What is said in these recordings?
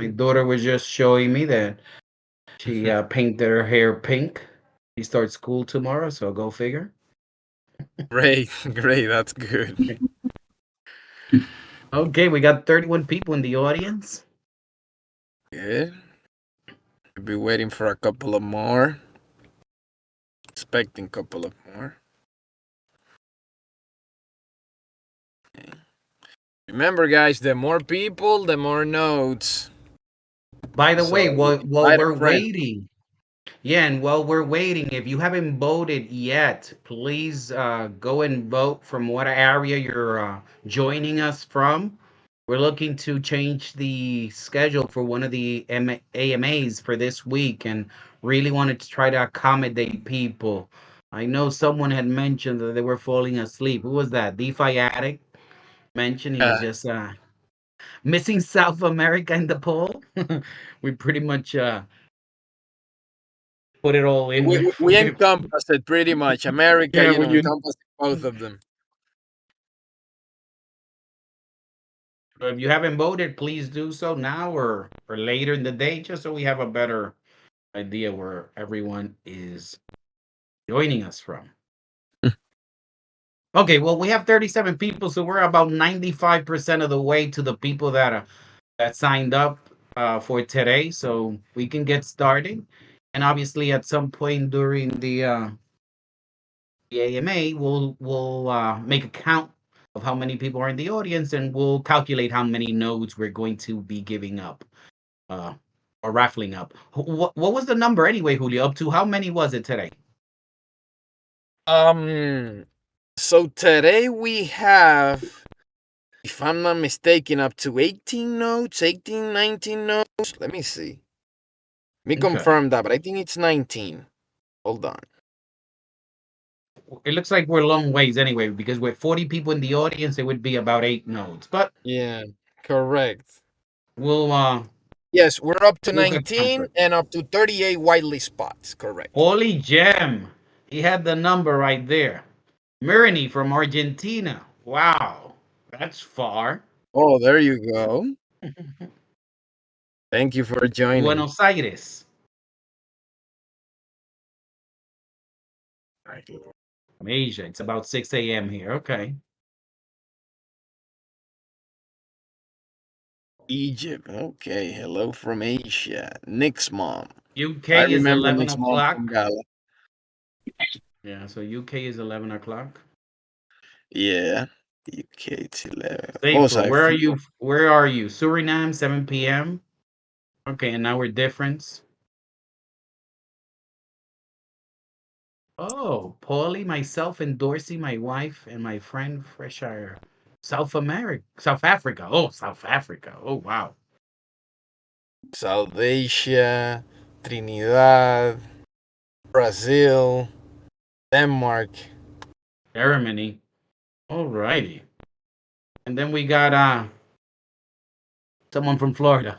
My daughter was just showing me that she painted her hair pink. She starts school tomorrow, so go figure. Great, great. That's good. Okay, we got 31 people in the audience. Good. We'll be waiting for a couple of more. Expecting a couple of more. Okay. Remember, guys, the more people, the more notes. By the way, So while invite a we're friend. waiting, yeah, and while we're waiting, if you haven't voted yet, please go and vote from what area you're joining us from. We're looking to change the schedule for one of the AMAs for this week and really wanted to try to accommodate people. I know someone had mentioned that they were falling asleep. Who was that? DeFi Addict mentioned he was just missing South America in the poll. We pretty much put it all in there for We you. encompass it pretty much. America, Yeah, when you encompass both of them. if you haven't voted, please do so now or later in the day, just so we have a better idea where everyone is joining us from. Okay, well, we have 37 people, so we're about 95% of the way to the people that signed up for today, so we can get started. And obviously, at some point during the AMA, we'll make a count of how many people are in the audience, and we'll calculate how many nodes we're going to be giving up uh, or raffling up. What was the number anyway, Julio? Up to how many was it today? So today we have, if I'm not mistaken, up to 18 notes, 18, 19 notes. Let me see. Let me Okay. confirm that, but I think it's 19. Hold on. It looks like we're long ways anyway, because with 40 people in the audience, it would be about 8 nodes. But Yeah, correct. we'll Yes, we're up to we'll get 19 comfort. and up to 38 whitelist spots. Correct. Holy gem. He had the number right there. Mirini from Argentina. Wow. That's far. Oh, there you go. Thank you for joining. Buenos Aires. From Asia. It's about 6 a.m. here. Okay. Egypt. Okay. Hello from Asia. Nick's mom. I UK is remember 11 Nick's mom from o'clock. Gala. Yeah, so UK is 11 o'clock. Yeah. UK to 11. Oh, April, sorry. where are you? Where are you? Suriname, 7 p.m. Okay, and now we're difference. Oh, Paulie, myself, and Dorsey, my wife, and my friend Freshire. South Africa. Oh, South Africa. Oh, wow. South Asia, Trinidad, Brazil, Denmark. Germany. All righty. And then we got someone from Florida.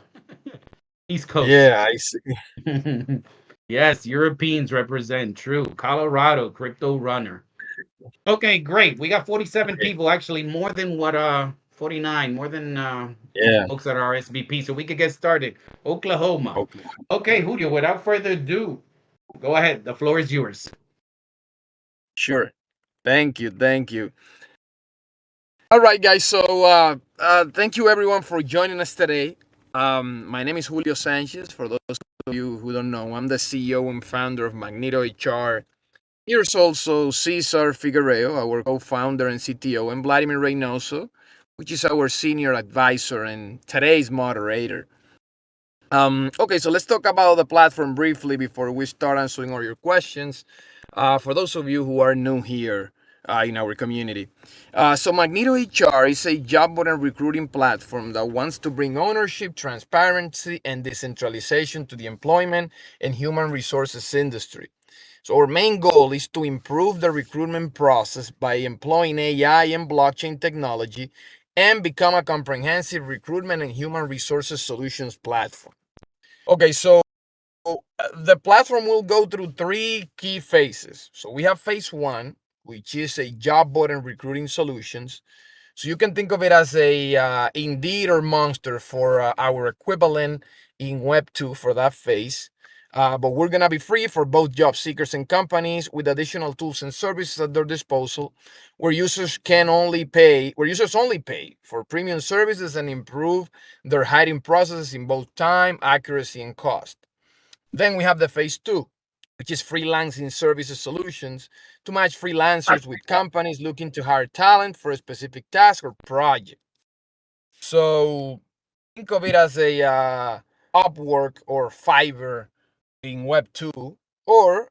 East Coast. Yeah, I see. Yes, Europeans represent. True. Colorado, crypto runner. Okay, great. We got 47 Okay. people, actually more than what 49, more than Yeah. folks that are SVP. So we could get started. Oklahoma. Okay. Okay, Julio, without further ado, go ahead. The floor is yours. Sure. Thank you. Thank you. All right, guys. So, thank you everyone for joining us today. My name is Julio Sanchez. For those of you who don't know, I'm the CEO and founder of Magneto HR. Here's also Cesar Figueiredo, our co-founder and CTO, and Vladimir Reynoso, which is our senior advisor and today's moderator. Okay, so let's talk about the platform briefly before we start answering all your questions. For those of you who are new here in our community, so Magneto HR is a job board and recruiting platform that wants to bring ownership, transparency, and decentralization to the employment and human resources industry. So our main goal is to improve the recruitment process by employing AI and blockchain technology and become a comprehensive recruitment and human resources solutions platform. Okay, so the platform will go through three key phases. So we have phase one, which is a job board and recruiting solutions. So you can think of it as a Indeed or Monster for our equivalent in Web 2 for that phase. But we're gonna be free for both job seekers and companies with additional tools and services at their disposal, where users only pay for premium services and improve their hiring processes in both time, accuracy, and cost. Then we have the phase two, which is freelancing services solutions to match freelancers with companies looking to hire talent for a specific task or project. So think of it as a Upwork or Fiverr in Web 2, or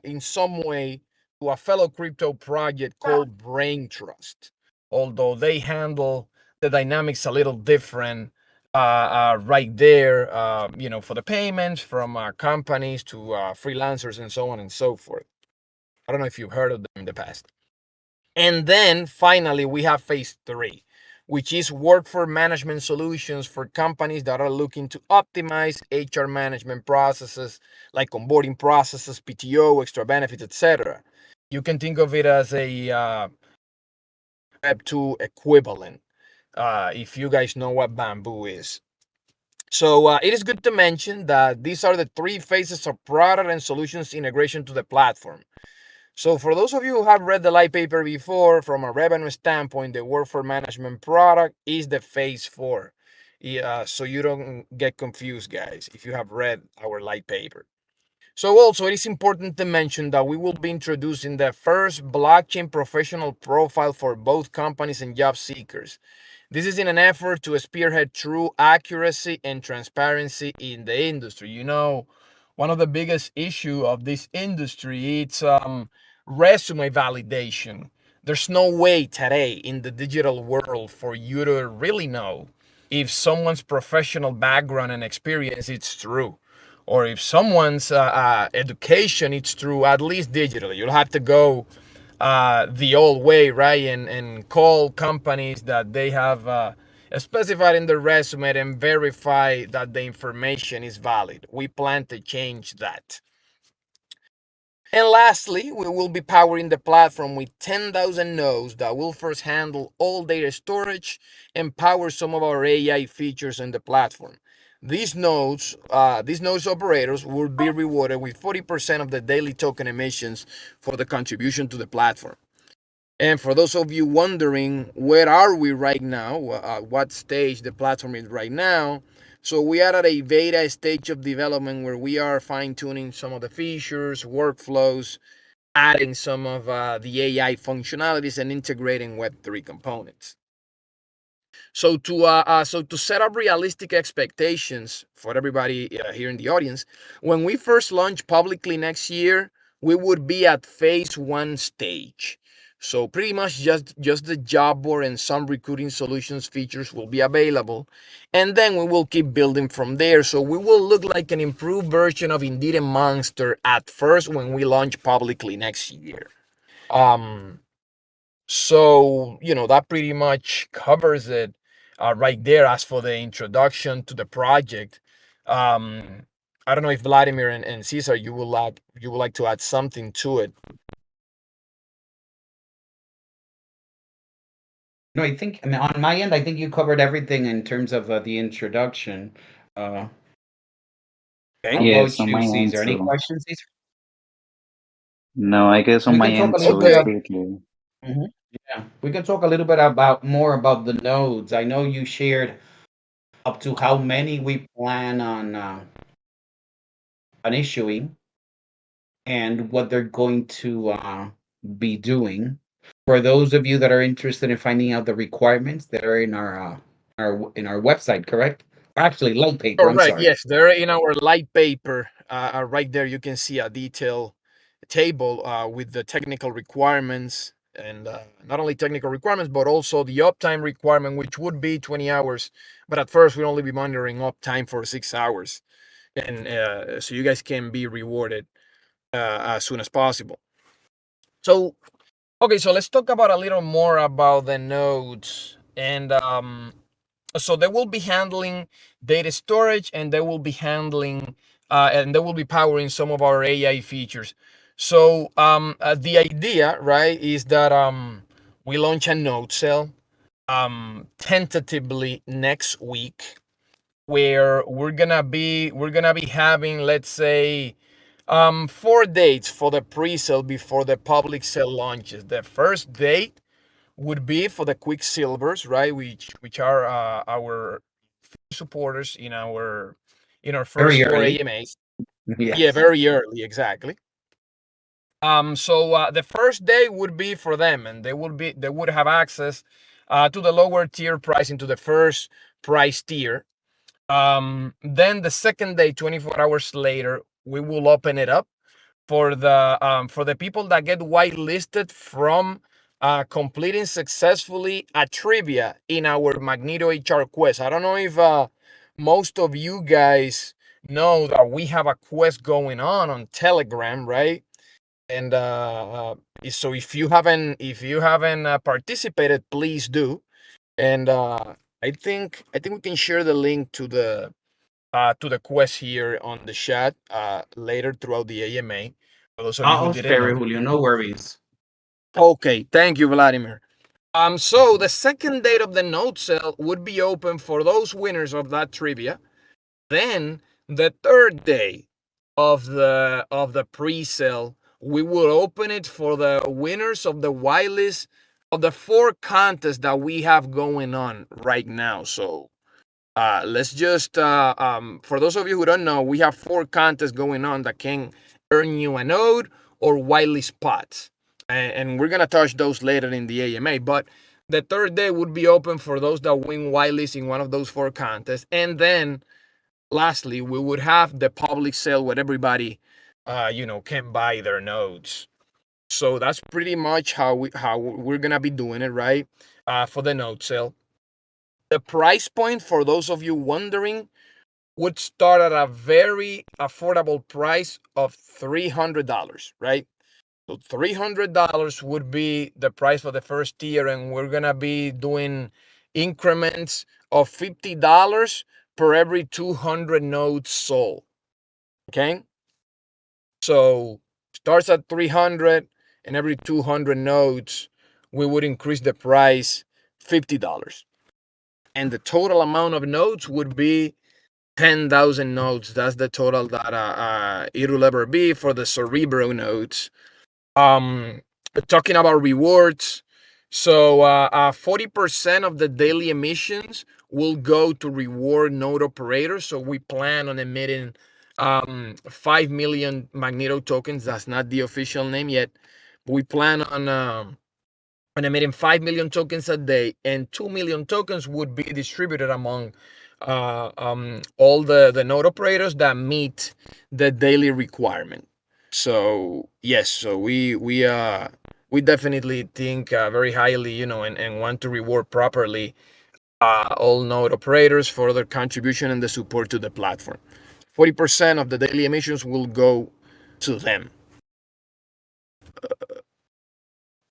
in some way to a fellow crypto project called Brain Trust, although they handle the dynamics a little different right there, for the payments from companies to freelancers and so on and so forth. I don't know if you've heard of them in the past. And then finally, we have phase three, which is workforce management solutions for companies that are looking to optimize HR management processes like onboarding processes, PTO, extra benefits, etc. You can think of it as a Web2 equivalent, if you guys know what Bamboo is. So it is good to mention that these are the three phases of product and solutions integration to the platform. So for those of you who have read the light paper before, from a revenue standpoint, the workforce management product is the phase four. Yeah, so you don't get confused, guys, if you have read our light paper. So also it is important to mention that we will be introducing the first blockchain professional profile for both companies and job seekers. This is in an effort to spearhead true accuracy and transparency in the industry. One of the biggest issue of this industry it's resume validation. There's no way today in the digital world for you to really know if someone's professional background and experience is true, or if someone's education is true, at least digitally. You'll have to go the old way, right? And call companies that they have specified in the resume and verify that the information is valid. We plan to change that. And lastly, we will be powering the platform with 10,000 nodes that will first handle all data storage and power some of our AI features in the platform. These nodes operators will be rewarded with 40% of the daily token emissions for the contribution to the platform. And for those of you wondering, where are we right now? What stage the platform is right now? So we are at a beta stage of development where we are fine tuning some of the features, workflows, adding some of the AI functionalities, and integrating Web3 components. So to set up realistic expectations for everybody here in the audience, when we first launch publicly next year, we would be at phase one stage. So pretty much just the job board and some recruiting solutions features will be available, and then we will keep building from there. So we will look like an improved version of Indeed and Monster at first when we launch publicly next year. Um, so that pretty much covers it right there. As for the introduction to the project, um, I don't know if Vladimir and Cesar, you would like to add something to it. No, I mean, on my end, I think you covered everything in terms of the introduction. Uh, how Okay. about Yes, on you, my end Caesar? Any too. questions, Caesar? No, I guess on We my can talk end a little too, bit it's of, Okay. pretty clear. Mhm. Yeah, we can talk a little bit about more about the nodes. I know you shared up to how many we plan on issuing and what they're going to be doing. For those of you that are interested in finding out the requirements that are in our website, correct? Actually, light paper. I'm Correct. sorry. Yes, there in our light paper, right there, you can see a detailed table with the technical requirements, and not only technical requirements, but also the uptime requirement, which would be 20 hours. But at first, we'll only be monitoring uptime for 6 hours, and so you guys can be rewarded as soon as possible. So, okay, so let's talk about a little more about the nodes. And so they will be handling data storage, and they will be handling and they will be powering some of our AI features. So the idea, right, is that we launch a node cell. tentatively next week, where we're gonna be having, let's say, 4 dates for the pre-sale before the public sale launches. The first date would be for the Quicksilvers, right? Which are our supporters in our first Very four early. AMAs. Yeah, Yes. very early, exactly. So the first day would be for them, and they would have access to the lower tier pricing, to the first price tier. Then the second day, 24 hours later, we will open it up for the people that get whitelisted from completing successfully a trivia in our Magneto HR quest. I don't know if most of you guys know that we have a quest going on Telegram, right? And so if you haven't participated, please do. And I think we can share the link to the quest here on the chat later throughout the AMA, for those of you who I'll didn't share know. it, Julio. No worries. Okay, thank you, Vladimir. So the second date of the note sale would be open for those winners of that trivia. Then the third day of the pre-sale, we will open it for the winners of the whitelist of the four contests that we have going on right now. So let's just for those of you who don't know, we have four contests going on that can earn you a node or whitelist spots, and we're gonna touch those later in the AMA. But the third day would be open for those that win whitelist in one of those four contests, and then lastly, we would have the public sale where everybody, can buy their nodes. So that's pretty much how we're gonna be doing it, right? For the node sale, the price point, for those of you wondering, would start at a very affordable price of $300, right? So $300 would be the price for the first tier, and we're gonna be doing increments of $50 per every 200 nodes sold. Okay, so starts at 300, and every 200 nodes, we would increase the price $50, and the total amount of nodes would be 10,000 nodes. That's the total that it will ever be for the Cerebro nodes. Um, Talking about rewards, so 40% of the daily emissions will go to reward node operators. So we plan on emitting 5 million Magneto tokens. That's not the official name yet. We plan on emitting 5 million tokens a day, and 2 million tokens would be distributed among all the node operators that meet the daily requirement. So yes, so we definitely think very highly, and want to reward properly all node operators for their contribution and the support to the platform. 40% of the daily emissions will go to them.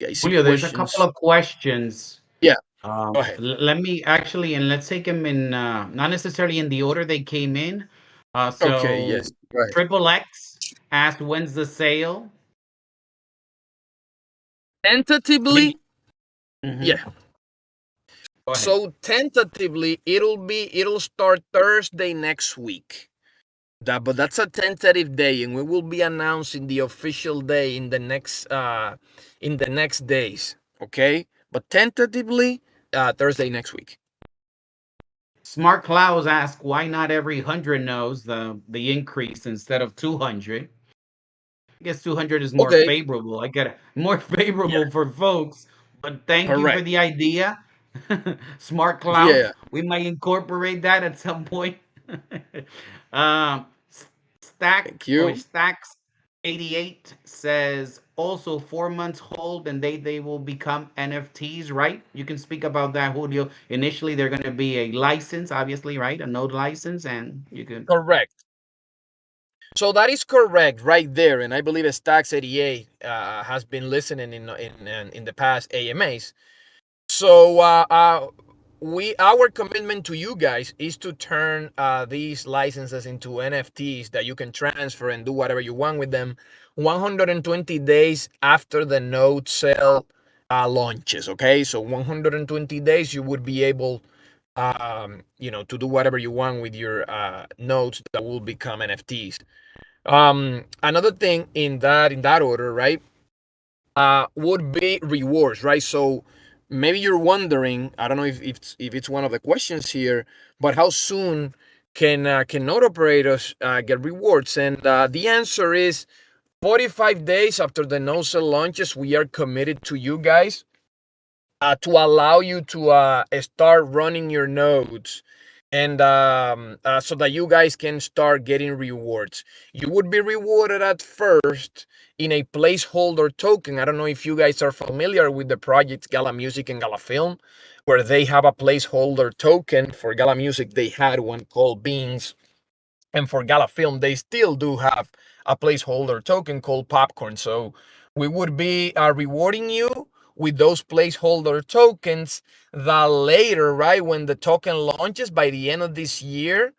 I see Julio, there's a couple questions. of questions. Yeah, go ahead. Let me actually, and let's take them in, not necessarily in the order they came in. Okay, So yes, go ahead. Triple X asked, when's the sale? Maybe. Tentatively, Hmm. yeah. Go ahead. So tentatively, it'll start Thursday next week. But that's a tentative day, and we will be announcing the official day in the next days. Okay, but tentatively, Thursday next week. Smart Clouds asked, why not every 100 knows the increase instead of 200? I guess 200 is more Okay. favorable. I get it. More Yeah. favorable for folks. But thank you for Correct. the idea. Smart Clouds. Yeah. We might incorporate that at some point. um, Thank Stack or you. Stacks 88 says also 4 months hold and they will become NFTs, right? You can speak about that, Julio. Initially, they're going to be a license, obviously, right? A node license, and you can. Correct. So that is correct right there, and I believe Stacks 88 has been listening in the past AMAs. So our commitment to you guys is to turn these licenses into NFTs that you can transfer and do whatever you want with them 120 days after the node sale launches. Okay, so 120 days you would be able, to do whatever you want with your nodes that will become NFTs. Another thing in that order, right, would be rewards, right? So maybe you're wondering, I don't know if it's one of the questions here, but how soon can node operators get rewards? And the answer is 45 days after the node cell launches. We are committed to you guys to allow you to start running your nodes, and so that you guys can start getting rewards. You would be rewarded at first in a placeholder token. I don't know if you guys are familiar with the projects Gala Music and Gala Film, where they have a placeholder token. For Gala Music, they had one called Beans, and for Gala Film, they still do have a placeholder token called Popcorn. So we would be rewarding you with those placeholder tokens that later, right, when the token launches by the end of this year,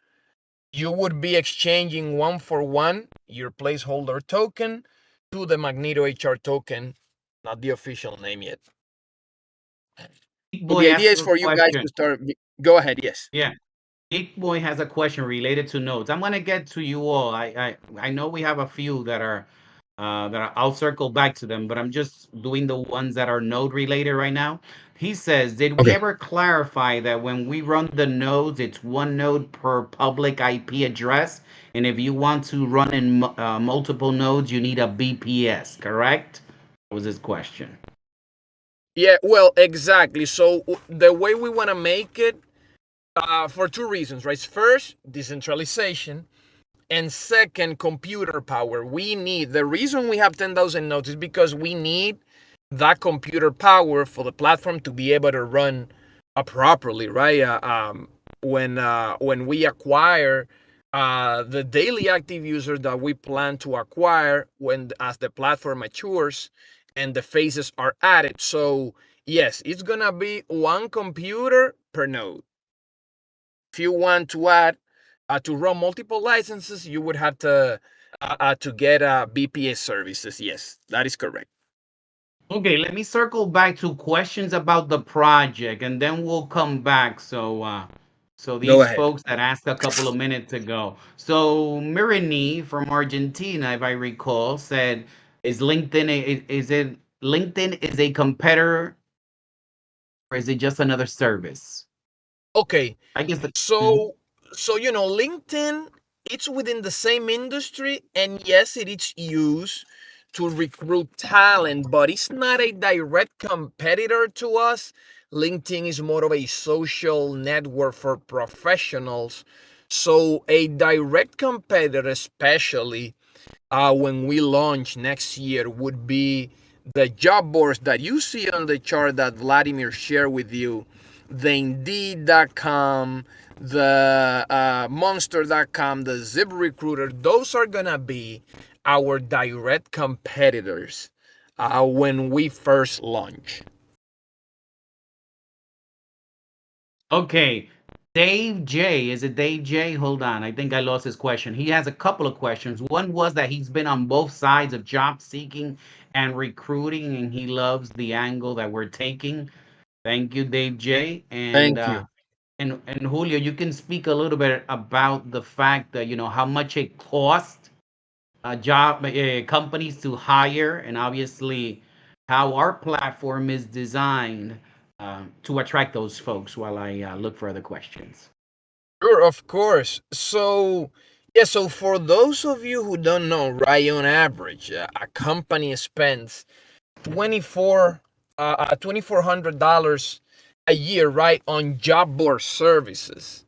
you would be exchanging one for one your placeholder token to the Magneto HR token, not the official name yet. Big So Boy the idea asked is a for you guys to question. start. Go ahead, yes. Yeah. Big Boy has a question related to nodes. I'm gonna get to you all. I know we have a few that are, I'll circle back to them, but I'm just doing the ones that are node related right now. He says, did we Okay. ever clarify that when we run the nodes, it's one node per public IP address, and if you want to run in multiple nodes, you need a BPS, correct? That was his question. Yeah, well, exactly. So the way we want to make it, for two reasons, right? First, decentralization, and second, computer power. The reason we have 10,000 nodes is because we need that computer power for the platform to be able to run properly, right? When we acquire the daily active users that we plan to acquire, when as the platform matures and the phases are added. So yes, it's gonna be one computer per node. If you want to add to run multiple licenses, you would have to get BPS services. Yes, that is correct. Okay, let me circle back to questions about the project, and then we'll come back. So Go these ahead. folks that asked a couple of minutes ago. So Mirini from Argentina, if I recall, said, "Is is it LinkedIn is a competitor or is it just another service?" Okay, I guess the Mhm. so LinkedIn, it's within the same industry, and yes, it is used to recruit talent, but it's not a direct competitor to us. LinkedIn is more of a social network for professionals. So a direct competitor, especially when we launch next year, would be the job boards that you see on the chart that Vladimir shared with you, the Indeed.com, the Monster.com, the ZipRecruiter. Those are going to be our direct competitors when we first launch. Okay. Dave J. Is it Dave J? Hold on. I think I lost his question. He has a couple of questions. One was that he's been on both sides of job seeking and recruiting, and he loves the angle that we're taking. Thank you, Dave J. Thank you. And Julio, you can speak a little bit about the fact that how much it costs job companies to hire, and obviously how our platform is designed to attract those folks while I look for other questions. Sure, of course. So, yeah, so for those of you who don't know, right, on average, a company spends 2,400 a year, right, on job board services,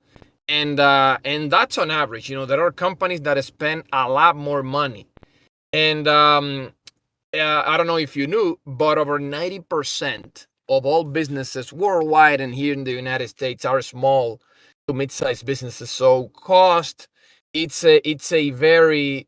and that's on average. There are companies that spend a lot more money, and I don't know if you knew, but over 90% of all businesses worldwide and here in the United States are small to mid-sized businesses. So cost, it's a very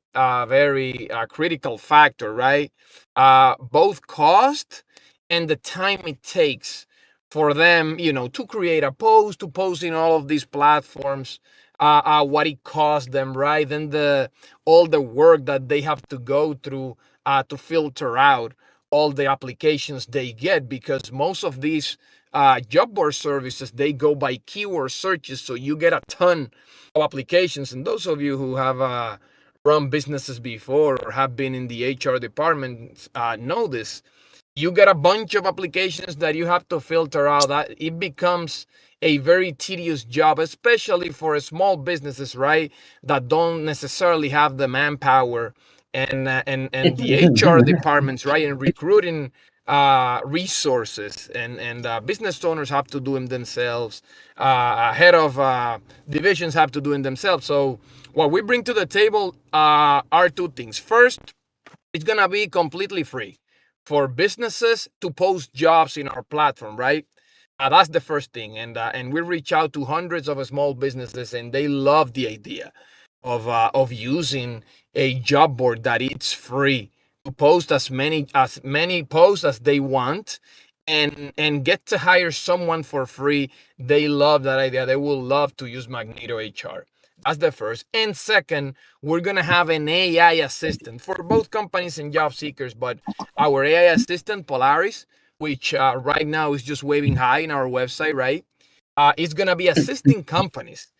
critical factor, right? Both cost and the time it takes for them, to create a post, to post in all of these platforms, what it costs them, right? Then the all the work that they have to go through to filter out all the applications they get, because most of these job board services, they go by keyword searches, so you get a ton of applications. And those of you who have run businesses before or have been in the HR department know this. You get a bunch of applications that you have to filter out. That it becomes a very tedious job, especially for small businesses, right, that don't necessarily have the manpower and the HR departments, right, and recruiting resources, and business owners have to do them themselves. Head of divisions have to do it themselves. So what we bring to the table are two things. First, it's gonna be completely free for businesses to post jobs in our platform, right? That's the first thing, and we reach out to hundreds of small businesses, and they love the idea of using a job board that it's free to post as many posts as they want, and get to hire someone for free. They love that idea. They will love to use Magneto HR. That's the first. And second, we're going to have an AI assistant for both companies and job seekers. But our AI assistant, Polaris, which right now is just waving hi in our website, right? Is going to be assisting companies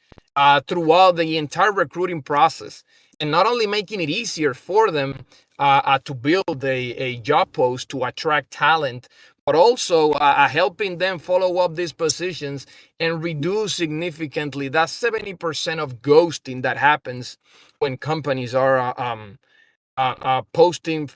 throughout the entire recruiting process, and not only making it easier for them to build a job post to attract talent, but also helping them follow up these positions and reduce significantly that 70% of ghosting that happens when companies are posting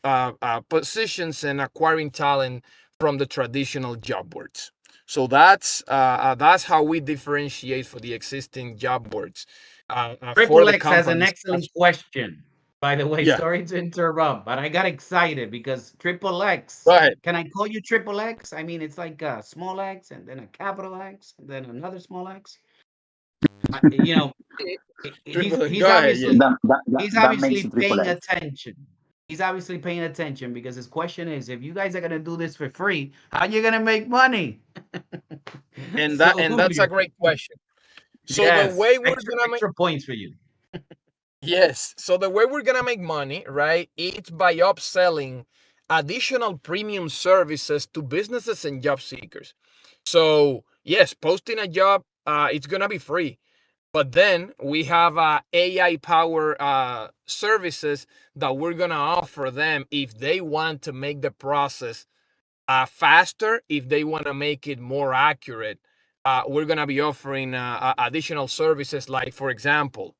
positions and acquiring talent from the traditional job boards. So that's how we differentiate for the existing job boards for Triple the X has an companies. excellent question. By the way, Yeah, sorry to interrupt, but I got excited because Triple go X. ahead. Can I call you Triple X? I mean, it's like a small X and then a capital X and then another small X. You know, he's Triple, he's go ahead. Yeah. obviously he's That makes obviously it triple paying X. attention. He's obviously paying attention because his question is, if you guys are gonna do this for free, how you gonna make money? And So that's a Julio, great question. So the yes, way we're extra gonna make extra points for you. Yes. So the way we're gonna make money, right? It's by upselling additional premium services to businesses and job seekers. So yes, posting a job, it's gonna be free. But then we have AI power services that we're gonna offer them if they want to make the process faster, if they want to make it more accurate. We're gonna be offering additional services, like, for example,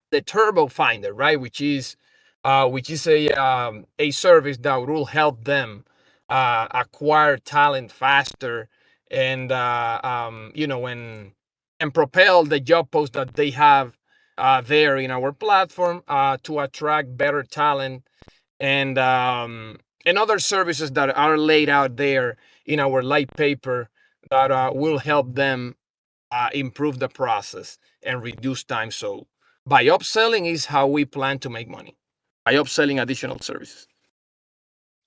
the Turbo Finder, right? Which is a service that will help them acquire talent faster, and and propel the job post that they have there in our platform to attract better talent, and other services that are laid out there in our light paper that will help them improve the process and reduce time. So by upselling is how we plan to make money, by upselling additional services.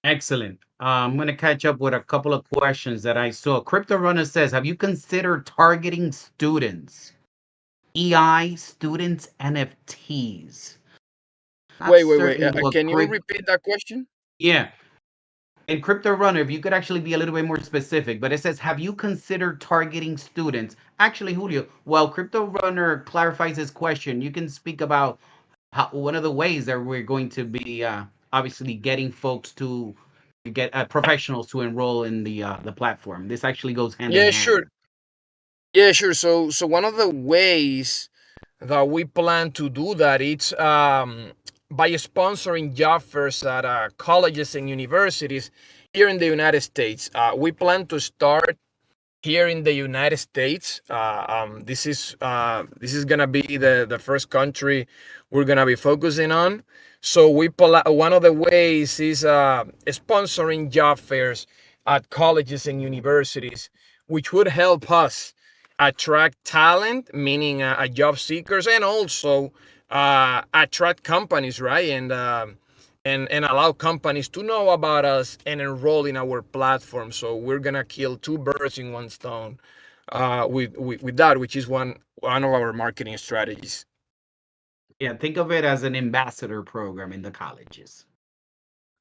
Excellent. I'm going to catch up with a couple of questions that I saw. Crypto Runner says, have you considered targeting students? EI, students, NFTs. That's Wait. certainly a Can you great. repeat that question? Yeah. And Crypto Runner, if you could actually be a little bit more specific, but it says, have you considered targeting students? Actually, Julio, while Crypto Runner clarifies his question, you can speak about one of the ways that we're going to be obviously getting folks to get professionals to enroll in the platform. This actually goes hand in Yeah, sure. hand. Yeah, sure. So one of the ways that we plan to do that, it's by sponsoring job fairs at colleges and universities here in the United States. We plan to start here in the United States. This is gonna be the first country we're gonna be focusing on. So one of the ways is sponsoring job fairs at colleges and universities, which would help us attract talent, meaning job seekers, and also attract companies, right? And allow companies to know about us and enroll in our platform. So we're gonna kill two birds in one stone with that, which is one of our marketing strategies. Yeah, think of it as an ambassador program in the colleges.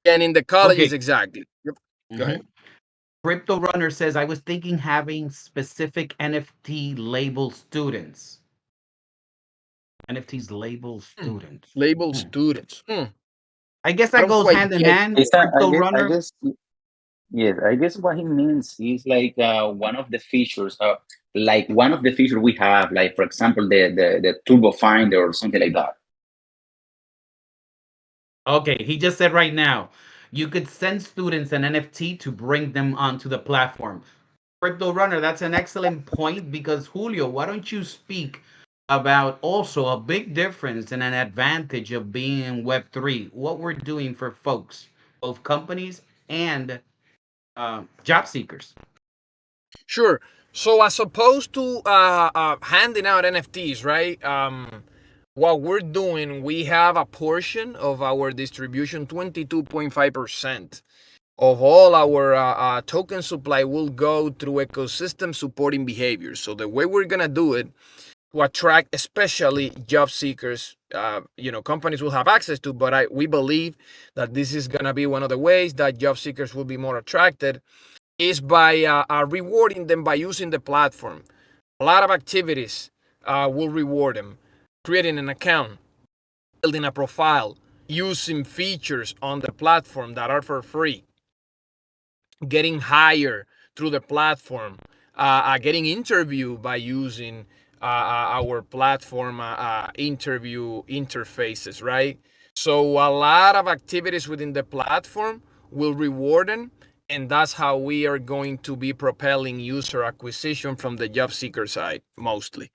And in the colleges, Okay. exactly. Yep. Go hmm ahead. Crypto Runner says, I was thinking having specific NFT label students. NFTs label Hmm. students. Label Hmm. students. I guess I that don't goes quite hand in get. hand. It's a, Crypto I Runner. guess, yes, I guess what he means is like one of the features, like one of the features we have, like for example, the Turbo Finder or something like that. Okay, he just said right now, you could send students an NFT to bring them onto the platform. Crypto Runner, that's an excellent point because Julio, why don't you speak about also a big difference and an advantage of being in Web3, what we're doing for folks, both companies and job seekers. Sure. So as opposed to handing out NFTs, right? What we're doing, we have a portion of our distribution, 22.5% of all our token supply will go through ecosystem supporting behaviors. So the way we're gonna do it to attract, especially job seekers, companies will have access to. But we believe that this is gonna be one of the ways that job seekers will be more attracted is by rewarding them by using the platform. A lot of activities will reward them. Creating an account, building a profile, using features on the platform that are for free, getting hired through the platform, getting interviewed by using our platform interview interfaces, right? So a lot of activities within the platform will reward them, and that's how we are going to be propelling user acquisition from the job seeker side mostly.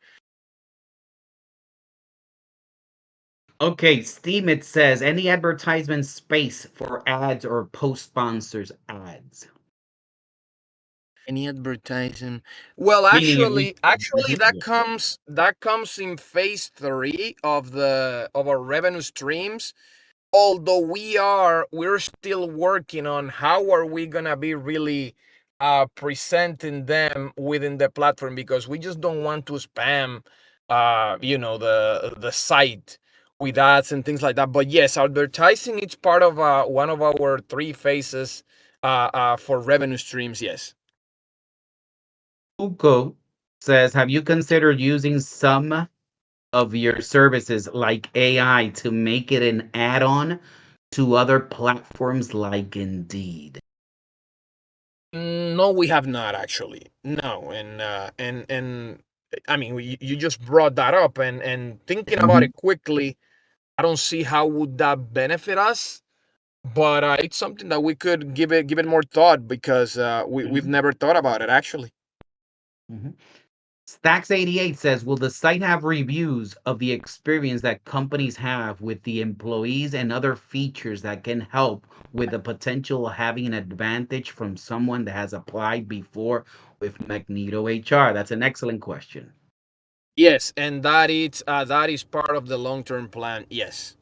Okay, Steam, it says any advertisement space for ads or post sponsors ads. Any advertising? Well, Meaning if we, actually, Mhm, yeah. that comes in phase three of our revenue streams. Although we're still working on how are we gonna be really presenting them within the platform because we just don't want to spam, the site with ads and things like that. But yes, advertising is part of one of our three phases for revenue streams. Yes. Uko says, have you considered using some of your services like AI to make it an add-on to other platforms like Indeed? No, we have not actually. No, and I mean, you just brought that up, and thinking about Mhm, it quickly, I don't see how would that benefit us. But it's something that we could give it more thought because we've mhm, never thought about it actually. mhm. Stacks88 says, will the site have reviews of the experience that companies have with the employees and other features that can help with the potential of having an advantage from someone that has applied before with Magneto HR? That's an excellent question. Yes, and that is part of the long term plan. Yes,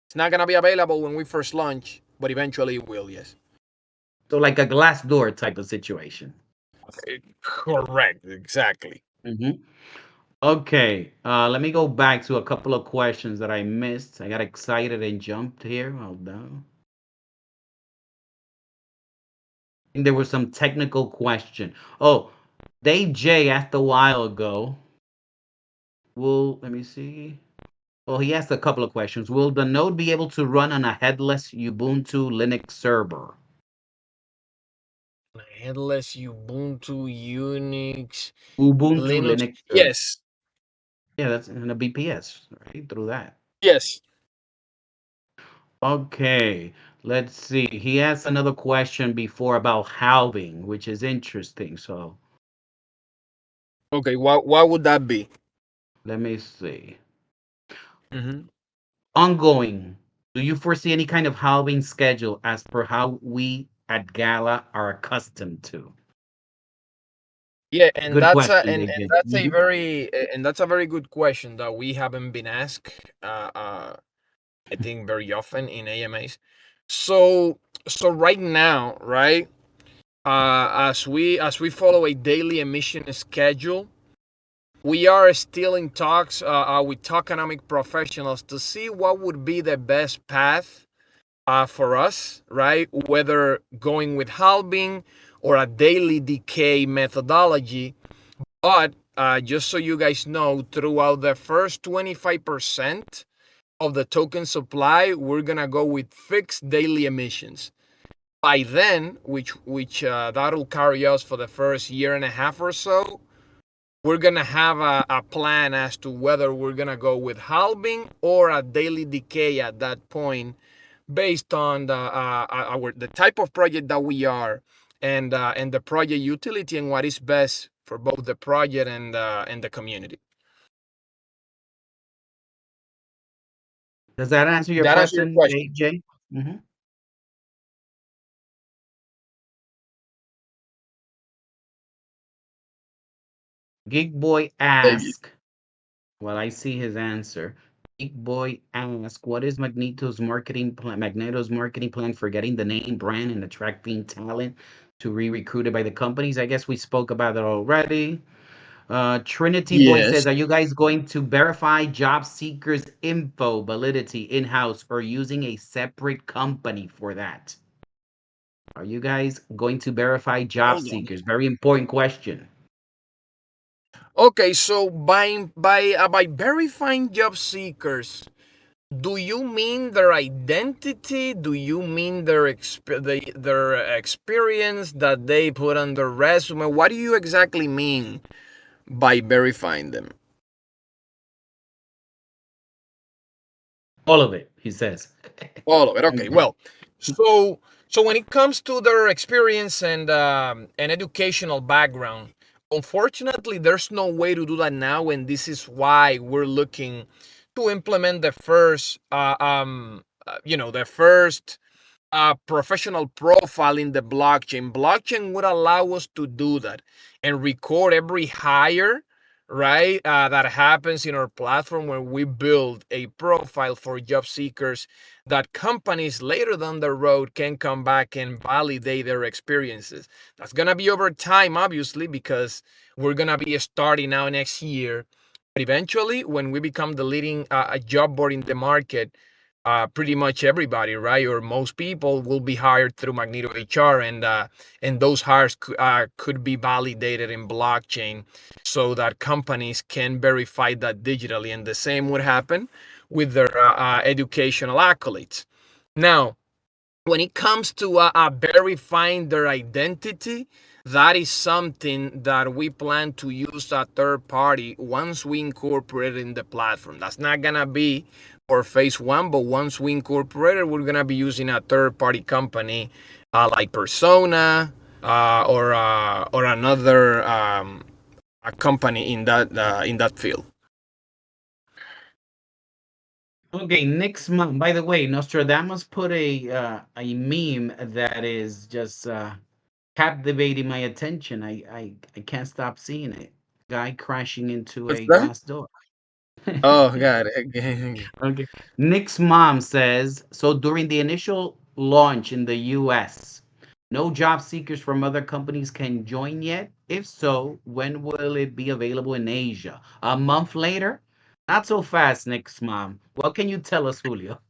it's not gonna be available when we first launch, but eventually it will. Yes. So, like a glass door type of situation. Correct. Exactly. Mhm. Okay, let me go back to a couple of questions that I missed. I got excited and jumped here. Hold on. I think there was some technical question. Oh, Dave J asked a while ago. Will, let me see. Well, he asked a couple of questions. Will the node be able to run on a headless Ubuntu Linux server? Headless Ubuntu Unix Ubuntu Linux. Linux server. Yes. Yeah, that's in a BPS, right? Through that. Yes. Okay, let's see. He asked another question before about halving, which is interesting. So Okay. What would that be? let me see. Hmm. Ongoing. Do you foresee any kind of halving schedule as per how we at Gala are accustomed to? Yeah, and Good that's a question, and AJ. that's a Mhm. very good question that we haven't been asked. I think very often in AMAs. So right now, right? As we follow a daily emission schedule, we are still in talks with tokenomic professionals to see what would be the best path for us, right? Whether going with halving or a daily decay methodology. But just so you guys know, throughout the first 25% of the token supply, we're gonna go with fixed daily emissions. By then, which that'll carry us for the first year and a half or so, we're gonna have a plan as to whether we're gonna go with halving or a daily decay at that point, based on the type of project that we are, and the project utility and what is best for both the project and the community. Does that answer your That answer your question, question? AJ? Hmm. Geek Boy Maybe. ask. Well, I see his answer. Geek Boy ask, what is Magneto's marketing plan for getting the name, brand, and attracting talent to be recruited by the companies? I guess we spoke about that already. Trinity Boy Yes. says, are you guys going to verify job seekers' info validity in-house or using a separate company for that? Are you guys going to verify job Hold on. seekers? Very important question. Okay, so by verifying job seekers, do you mean their identity? Do you mean their experience that they put on their resume? What do you exactly mean by verifying them? All of it, he says. All of it. Okay. Mhm. Well, so when it comes to their experience and educational background, unfortunately, there's no way to do that now, and this is why we're looking to implement the first professional profile in the blockchain. Blockchain would allow us to do that and record every hire, right? That happens in our platform when we build a profile for job seekers that companies later down the road can come back and validate their experiences. That's going to be over time, obviously, because we're going to be starting now next year. But eventually, when we become the leading job board in the market, pretty much everybody, right, or most people will be hired through Magneto HR, and those hires could be validated in blockchain, so that companies can verify that digitally, and the same would happen with their educational accolades. Now, when it comes to verifying their identity, that is something that we plan to use a third party once we incorporate it in the platform. That's not gonna be for phase one, but once we incorporate it, we're gonna be using a third party company like Persona or another a company in that field. Okay, next month. By the way, Nostradamus put a meme that is just captivating my attention. I can't stop seeing it. Guy crashing into What's a that? glass door. Oh, got it. Okay. Nick's mom says, so during the initial launch in the US, no job seekers from other companies can join yet? If so, when will it be available in Asia? A month later? Not so fast, Nick's mom. What can you tell us, Julio?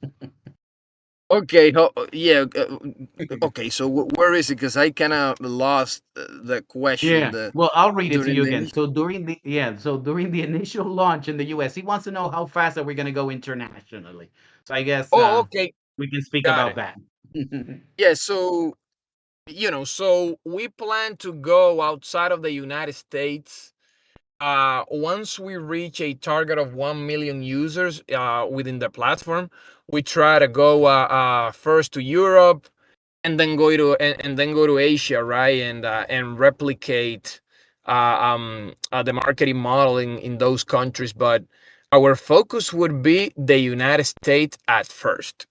Okay, yeah. Okay, so where is it? Because I kind of lost the question. Yeah. The Well, I'll read it to during you the again. initial. So during the initial launch in the US, he wants to know how fast are we going to go internationally. So I guess Oh, okay, we can speak got about it. that. Yeah, so so we plan to go outside of the United States. Once we reach a target of 1 million users within the platform, we try to go first to Europe, and then go to Asia, right, and replicate the marketing model in those countries. But our focus would be the United States at first.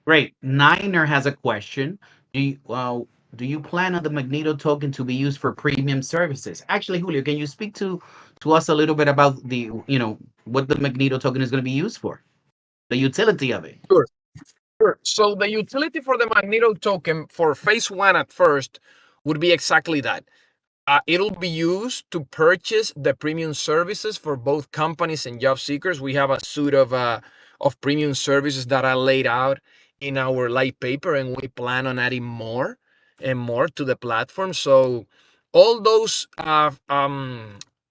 Great. Niner has a question. Do you plan on the Magneto token to be used for premium services? Actually, Julio, can you speak to us a little bit about what the Magneto token is going to be used for, the utility of it? Sure. Sure. So the utility for the Magneto token for phase one at first would be exactly that. It'll be used to purchase the premium services for both companies and job seekers. We have a suite of premium services that are laid out in our light paper, and we plan on adding more and more to the platform. So all those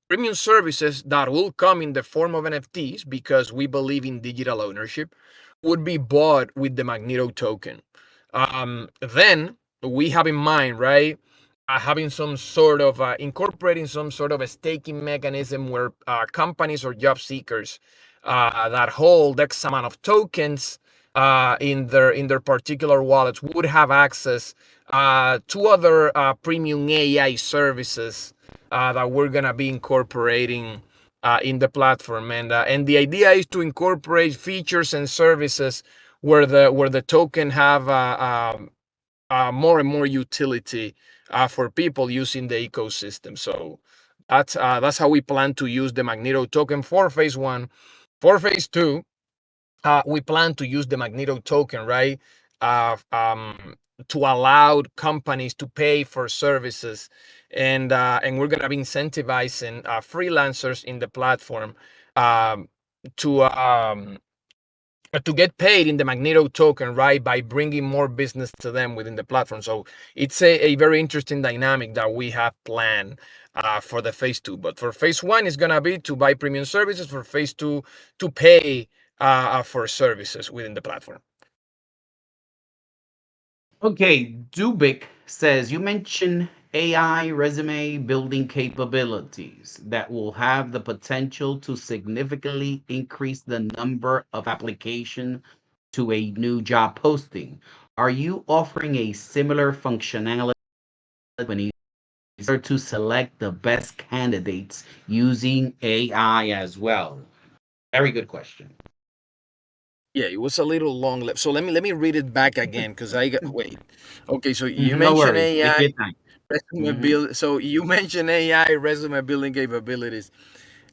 premium services that will come in the form of NFTs, because we believe in digital ownership, would be bought with the Magneto token. Then we have in mind, right, having some sort of incorporating some sort of a staking mechanism where companies or job seekers that hold X amount of tokens in their particular wallets would have access to other premium AI services that we're gonna be incorporating in the platform, and the idea is to incorporate features and services where the token have more and more utility for people using the ecosystem. So that's how we plan to use the Magneto token for phase one. For phase two, we plan to use the Magneto token, right? Uh, um, to allow companies to pay for services, and we're gonna be incentivizing freelancers in the platform um, to to get paid in the Magneto token, right, by bringing more business to them within the platform. So it's a very interesting dynamic that we have planned for the phase two. But for phase one, it's gonna be to buy premium services. For phase two, to pay for services within the platform. Okay, Dubik says you mentioned AI resume building capabilities that will have the potential to significantly increase the number of applications to a new job posting. Are you offering a similar functionality when you start to select the best candidates using AI as well? Very good question. Yeah, it was a little long. So let me read it back again because I got wait. Okay, so you Mhm, no mentioned worries. Take AI your time. resume Hmm. build. So you mentioned AI resume building capabilities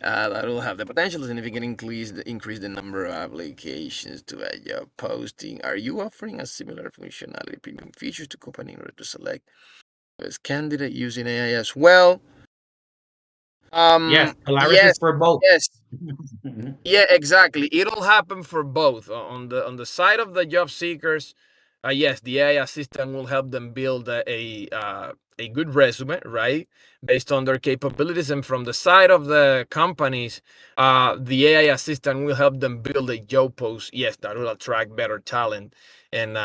that will have the potential to significantly increase the number of applications to a job posting. Are you offering a similar functionality premium features to company in order to select as candidate using AI as well? Yes, Polaris is Yes, for both. yes. Yeah, exactly. It'll happen for both. On the side of the job seekers, yes, the AI assistant will help them build a good resume, right, based on their capabilities. And from the side of the companies, the AI assistant will help them build a job post. Yes, that will attract better talent, and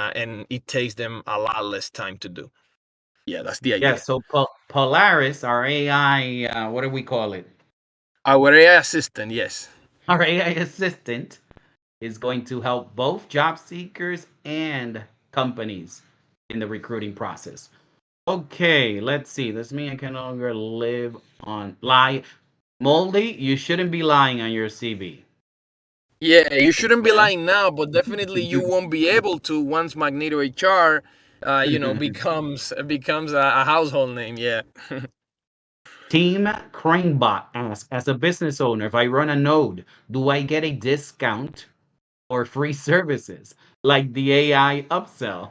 it takes them a lot less time to do. Yeah, that's the Yeah, idea. so Polaris, our AI, what do we call it? Our AI assistant, yes. Our AI assistant is going to help both job seekers and companies in the recruiting process. Okay, let's see. This means I can no longer live on lie. Moldy, you shouldn't be lying on your CV. Yeah, you shouldn't be Okay. lying now, but definitely you won't be able to once Magneto HR, becomes a household name. Yeah. Team Cranebot asks, as a business owner, if I run a node, do I get a discount or free services like the AI upsell?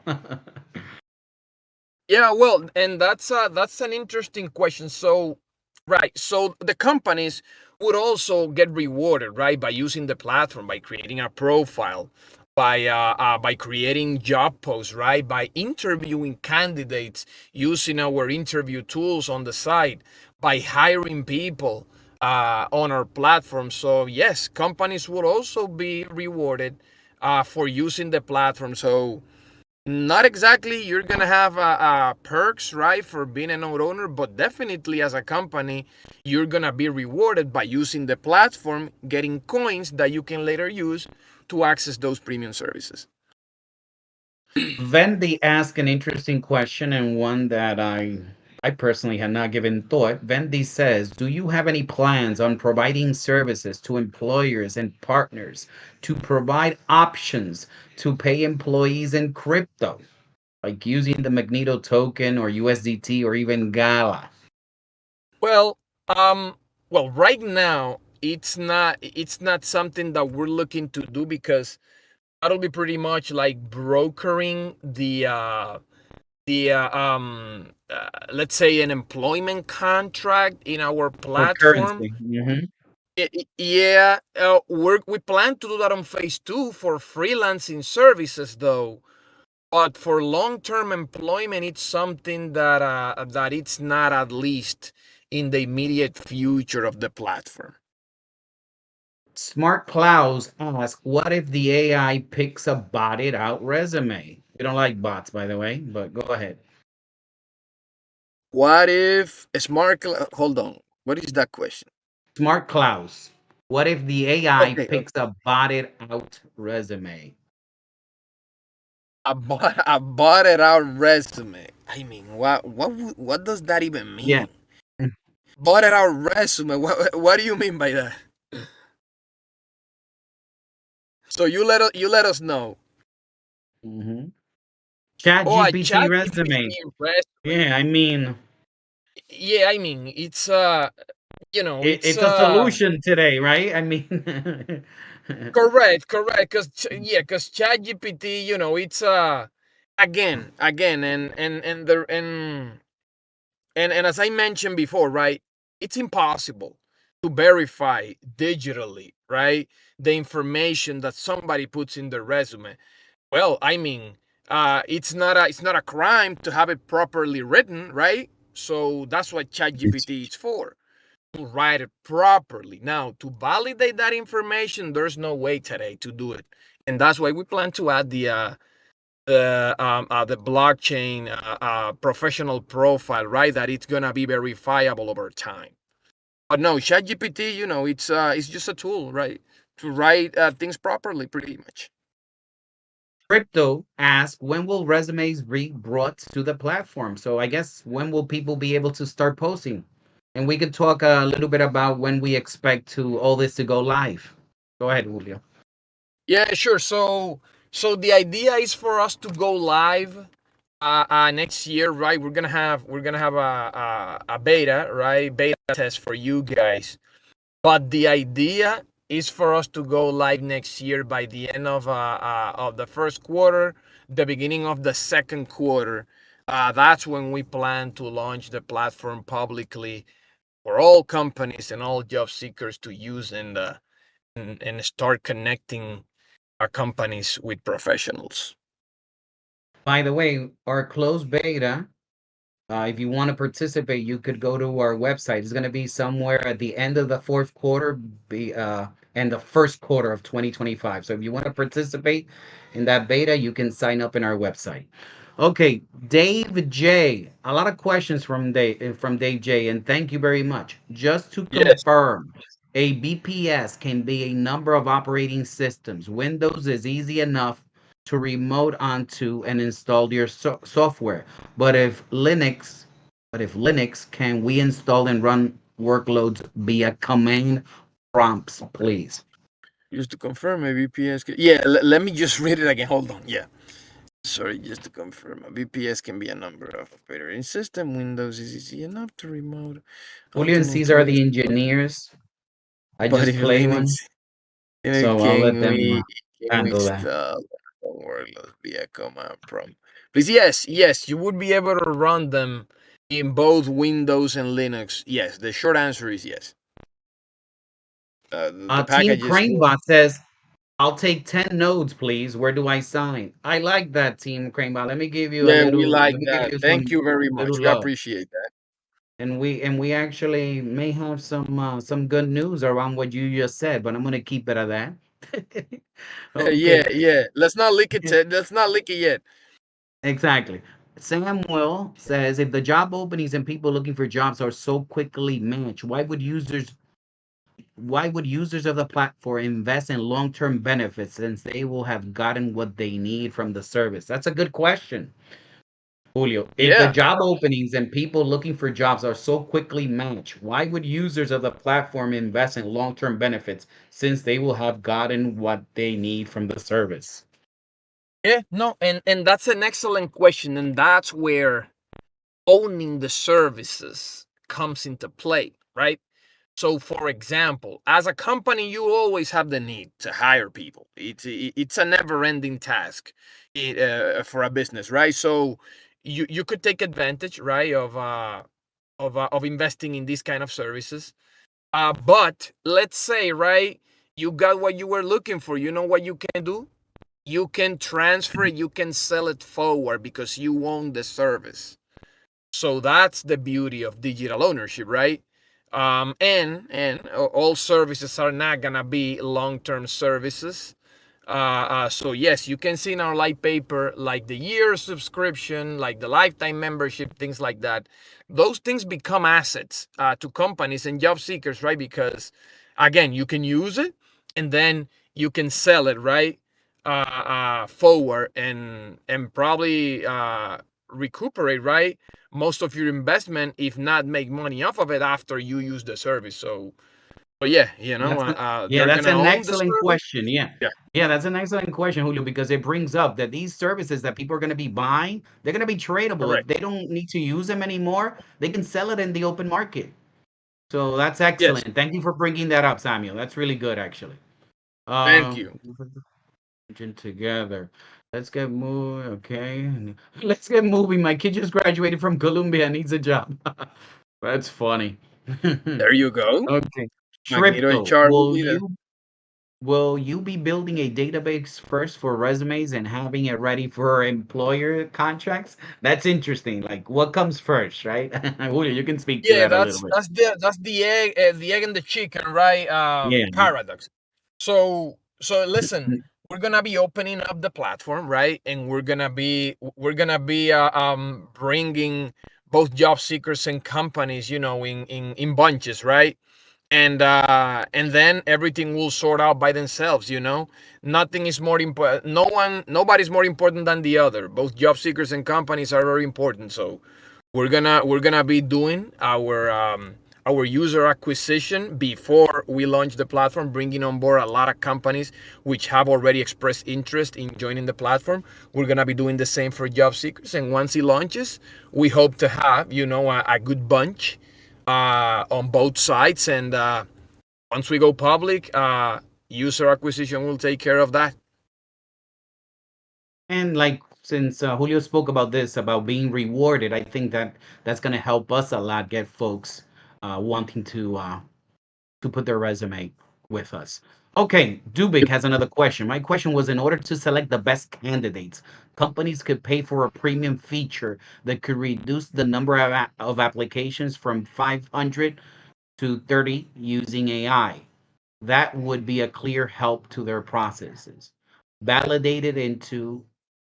Yeah, well, and that's an interesting question. So, right, so the companies would also get rewarded, right, by using the platform, by creating a profile, by creating job posts, right, by interviewing candidates using our interview tools on the site, by hiring people on our platform. So yes, companies would also be rewarded for using the platform. So not exactly you're gonna have perks, right, for being a node owner, but definitely as a company you're gonna be rewarded by using the platform, getting coins that you can later use to access those premium services. Vendi asked an interesting question and one that I personally had not given thought. Vendi says, "Do you have any plans on providing services to employers and partners to provide options to pay employees in crypto, like using the Magneto token or USDT or even Gala?" Well, um, well, right now it's not something that we're looking to do because that'll be pretty much like brokering let's say an employment contract in our For platform. currency. Hmm. Yeah, we plan to do that on phase two for freelancing services, though. But for long-term employment, it's something that it's not, at least in the immediate future of the platform. Smart Clouds ask, what if the AI picks a botted out resume? We don't like bots, by the way, but go ahead. What if hold on? What is that question? Smart Clouds, what if the AI Okay, picks a botted out resume? I bought it out resume. I mean, what does that even Yeah. mean? Bought it out resume. What do you mean by that? So you let us know. Mm-hmm. Chat Oh, a GPT chat resume. GPT resume. Yeah, I mean, Yeah, I mean, it's it's it's a solution today, right? I mean, correct. Because yeah, because chat GPT, it's again, and as I mentioned before, right, it's impossible to verify digitally, right, the information that somebody puts in their resume. Well, I mean, it's not a crime to have it properly written, right? So that's what ChatGPT is for, to write it properly. Now, to validate that information, there's no way today to do it, and that's why we plan to add the blockchain professional profile, right? That it's gonna be verifiable over time. But no, ChatGPT, it's just a tool, right, to write things properly, pretty much. Crypto asks, when will resumes be brought to the platform? So I guess when will people be able to start posting? And we could talk a little bit about when we expect to all this to go live. Go ahead, Julio. Yeah, sure. So the idea is for us to go live next year, right? We're gonna have a beta, right? Beta test for you guys. But the idea is for us to go live next year by the end of the first quarter, the beginning of the second quarter. That's when we plan to launch the platform publicly for all companies and all job seekers to use and start connecting our companies with professionals. By the way, our closed beta, if you want to participate, you could go to our website. It's going to be somewhere at the end of the fourth quarter, and the first quarter of 2025. So if you want to participate in that beta, you can sign up in our website. Okay, Dave J. A lot of questions from Dave J. And thank you very much. Just to Yes. confirm, a BPS can be a number of operating systems. Windows is easy enough to remote onto and install your software. But if Linux, can we install and run workloads via command prompts, please? Just to confirm, a VPS. Yeah, let me just read it again. Hold on. Yeah. Sorry, just to confirm, a VPS can be a number of operating system. Windows is easy enough to remote Julio and onto and Caesar are install. the engineers. I But just if play Linux, one, so I'll let them can we handle that. install workloads via command prompt? Please, yes, you would be able to run them in both Windows and Linux. Yes, the short answer is yes. The Team packages. Cranebot says, I'll take 10 nodes, please. Where do I sign? I like that, Team Cranebot. Yeah, we like Let me give that. you Thank some you very little much. We love. appreciate that. And we actually may have some good news around what you just said, but I'm gonna keep it at that. Yeah, Okay, yeah. Let's not leak it. Let's not leak it yet. exactly. Samuel says, if the job openings and people looking for jobs are so quickly matched, why would users of the platform invest in long-term benefits since they will have gotten what they need from the service? That's a good question, Julio. If the Yeah, job openings and people looking for jobs are so quickly matched, why would users of the platform invest in long-term benefits since they will have gotten what they need from the service? yeah. No, and that's an excellent question, and that's where owning the services comes into play, right? So, for example, as a company, you always have the need to hire people. It's a never-ending task for a business, right? So, you could take advantage, right, of investing in these kind of services. But let's say, right, you got what you were looking for. You know what you can do? You can transfer it, you can sell it forward because you own the service. So that's the beauty of digital ownership, right? And all services are not gonna be long-term services. So yes, you can see in our light paper like the year subscription, like the lifetime membership, things like that. Those things become assets to companies and job seekers, right? Because again, you can use it and then you can sell it, right? Forward and probably recuperate, right? Most of your investment, if not make money off of it after you use the service. So yeah, Yeah, they're that's gonna an own the excellent service. question. Yeah. Yeah, Yeah, that's an excellent question, Julio, because it brings up that these services that people are going to be buying, they're going to be tradable. If correct. they don't need to use them anymore, they can sell it in the open market. So that's Yes, excellent. Thank you for bringing that up, Samuel. That's really good, actually. thank Uh, you. together. Let's get moving. Okay. Let's get moving. My kid just graduated from Columbia and needs a job. That's funny. There you go. Okay. Magneto Crypto, HR will be there. will you be building a database first for resumes and having it ready for employer contracts? That's interesting. Like what comes first, right? Julio, you can speak to Yeah, that a little that's bit. the egg and the chicken, right? Yeah. Paradox. So listen, we're gonna be opening up the platform, right? And we're gonna be bringing both job seekers and companies, in bunches, right? And then everything will sort out by themselves. Nothing is more important. Nobody's more important than the other. Both job seekers and companies are very important. So we're gonna be doing our user acquisition before we launch the platform, bringing on board a lot of companies which have already expressed interest in joining the platform. We're gonna be doing the same for job seekers, and once it launches, we hope to have a good bunch on both sides. And once we go public, user acquisition will take care of that. And like since Julio spoke about this, about being rewarded, I think that that's going to help us a lot get folks wanting to put their resume with us. Okay, Dubik has another question. My question was, in order to select the best candidates, companies could pay for a premium feature that could reduce the number of applications from 500 to 30 using AI. That would be a clear help to their processes. Validated into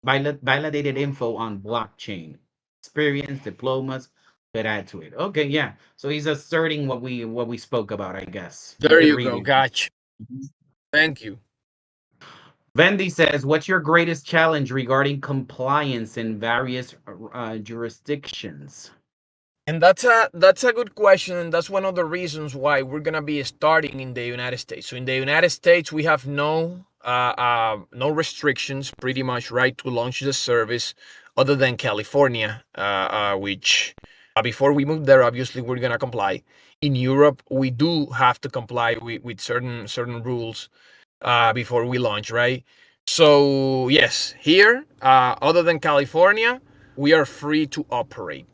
validated info on blockchain, experience, diplomas could add to it. Okay, yeah. So he's asserting what we spoke about, I guess, There you go. previously. Gotcha. Mhm. Thank you. Vendi says, "What's your greatest challenge regarding compliance in various jurisdictions?" And that's a good question, and that's one of the reasons why we're gonna be starting in the United States. So in the United States, we have no restrictions, pretty much, right, to launch the service, other than California, which before we move there, obviously we're gonna comply. In Europe, we do have to comply with certain rules before we launch, right? So yes, here, other than California, we are free to operate.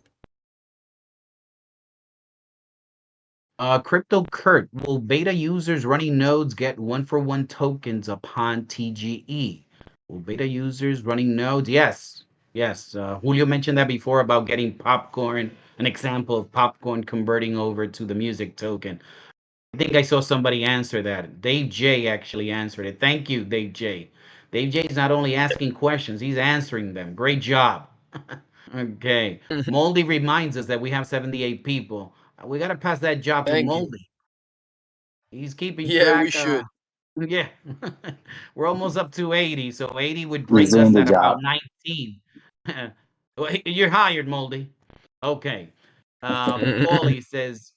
Crypto Kurt, will beta users running nodes get one for one tokens upon TGE? Will beta users running nodes? Yes. Yes. Julio mentioned that before about getting popcorn, an example of popcorn converting over to the music token. I think I saw somebody answer that. Dave J actually answered it. Thank you, Dave J. Dave J is not only asking questions, he's answering them. Great job. Okay. Moldy reminds us that we have 78 people. We got to pass that job to Thank you. Moldy. He's keeping Yeah, we track. should. Yeah. We're almost up to 80. So 80 would He's bring doing us the at about job. 19. Well, you're hired, Moldy. Okay. Paulie says,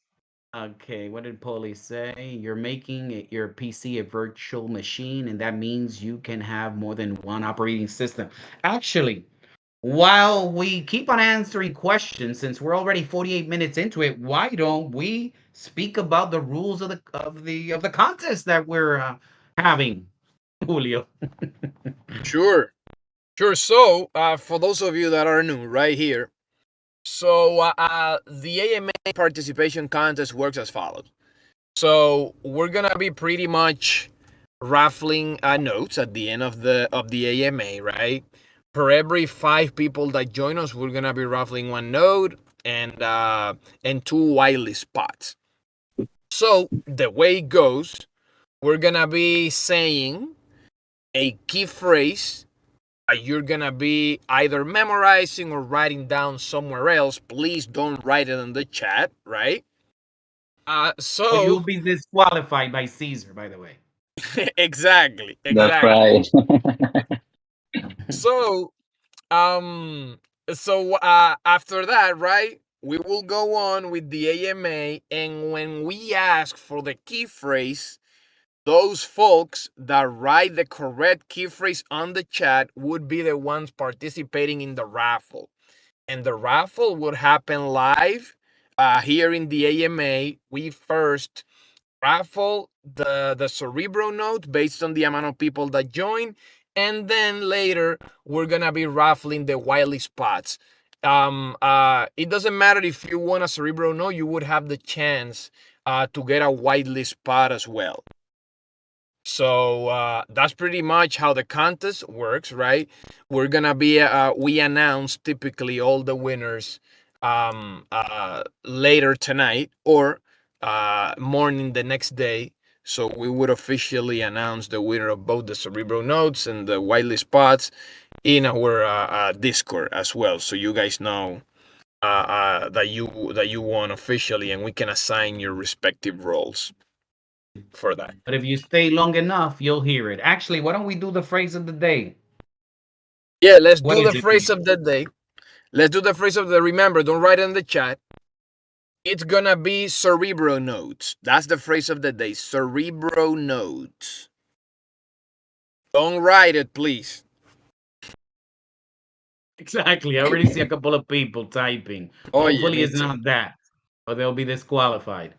okay, what did Paulie say? You're making your PC a virtual machine, and that means you can have more than one operating system. Actually, while we keep on answering questions, since we're already 48 minutes into it, why don't we speak about the rules of the contest that we're having, Julio? Sure. Sure. So, for those of you that are new right here, so the AMA participation contest works as follows. So we're gonna be pretty much raffling notes at the end of the AMA, right? For every 5 people that join us, we're gonna be raffling one note and two whitelist spots. So the way it goes, we're gonna be saying a key phrase you're gonna be either memorizing or writing down somewhere else. Please don't write it in the chat, right? Or So you'll be disqualified by Caesar, by the way. exactly, That's exactly. right. So um, after that, right? We will go on with the AMA, and when we ask for the key phrase, those folks that write the correct key phrase on the chat would be the ones participating in the raffle. And the raffle would happen live here in the AMA. We first raffle the Cerebro note based on the amount of people that join, and then later we're gonna be raffling the Wiley spots. It doesn't matter if you want a Cerebro note, you would have the chance to get a Wiley spot as well. So that's pretty much how the contest works, right? We're gonna be we announce typically all the winners later tonight or morning the next day. So we would officially announce the winner of both the Cerebro notes and the Wiley spots in our Discord as well, so you guys know that you won officially, and we can assign your respective roles for that. But if you stay long enough, you'll hear it. Actually, why don't we do the phrase of the day? Yeah, let's What do the is it? phrase of the day. Let's do the phrase of the remember. Don't write it in the chat. It's gonna be Cerebro notes. That's the phrase of the day. Cerebro notes. Don't write it, please. Exactly. I already see a couple of people typing. Oh yeah, Hopefully me it's too. not that, or they'll be disqualified.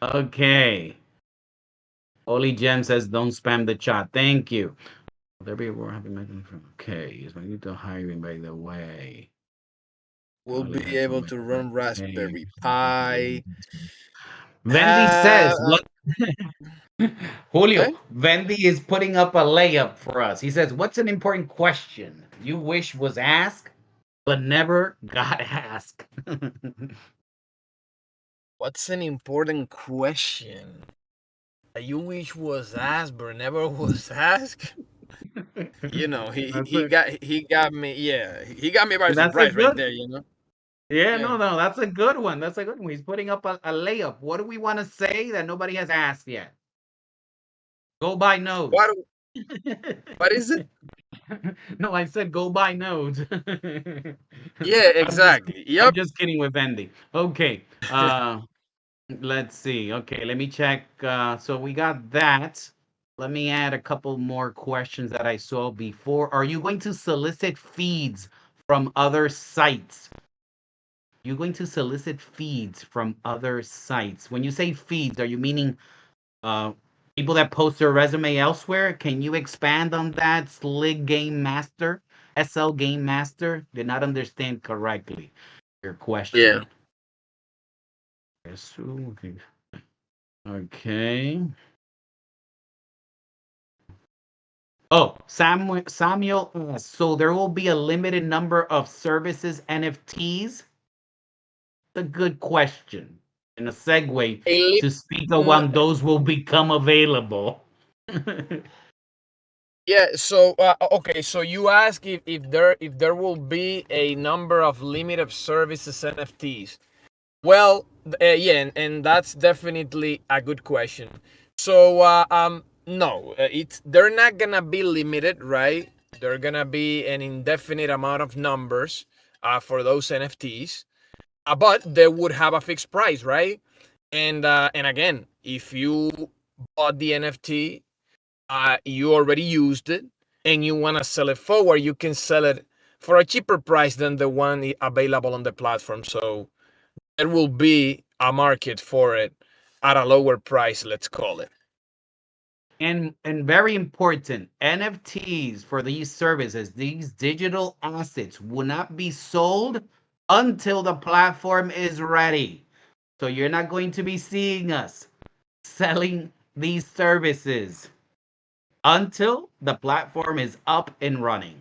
Okay. Holy Gem says, don't spam the chat. Thank you. There be a war happy mechanism. Okay. Is Magneto hiring, by the way? We'll Only be has to able make to that run change. Raspberry Pi. Vendy Uh, says, what? Julio, okay. Vendy is putting up a layup for us. He says, what's an important question you wish was asked, but never got asked? What's an important question that you wish was asked but never was asked? You know, That's a he got me. Yeah, he got me by that's a surprise right good there. You know. yeah, Yeah. no, that's a good one. That's a good one. He's putting up a layup. What do we want to say that nobody has asked yet? Go buy nodes. What? What is it? No, I said go buy nodes. Yeah, I'm just exactly. I'm Yep. just kidding with Andy. Okay. Let's see. Okay, let me check. So we got that. Let me add a couple more questions that I saw before. Are you going to solicit feeds from other sites? You're going to solicit feeds from other sites. When you say feeds, are you meaning uh, people that post their resume elsewhere? Can you expand on that? Slig Game Master, SL Game Master, did not understand correctly your Yeah. question. Yes, okay. Okay. Oh, Samuel, so there will be a limited number of services NFTs? A good question. And a segue A li- to speak of n- when those will become available. yeah. So okay. So you ask if there will be a number of limited services NFTs. Well, yeah, and that's definitely a good question. So no, it's they're not gonna be limited, right? They're gonna be an indefinite amount of numbers for those NFTs. But they would have a fixed price, right? And again, if you bought the NFT, you already used it, and you want to sell it forward, you can sell it for a cheaper price than the one available on the platform. So there will be a market for it at a lower price, let's call it. And very important, NFTs for these services, these digital assets will not be sold until the platform is ready. So you're not going to be seeing us selling these services until the platform is up and running.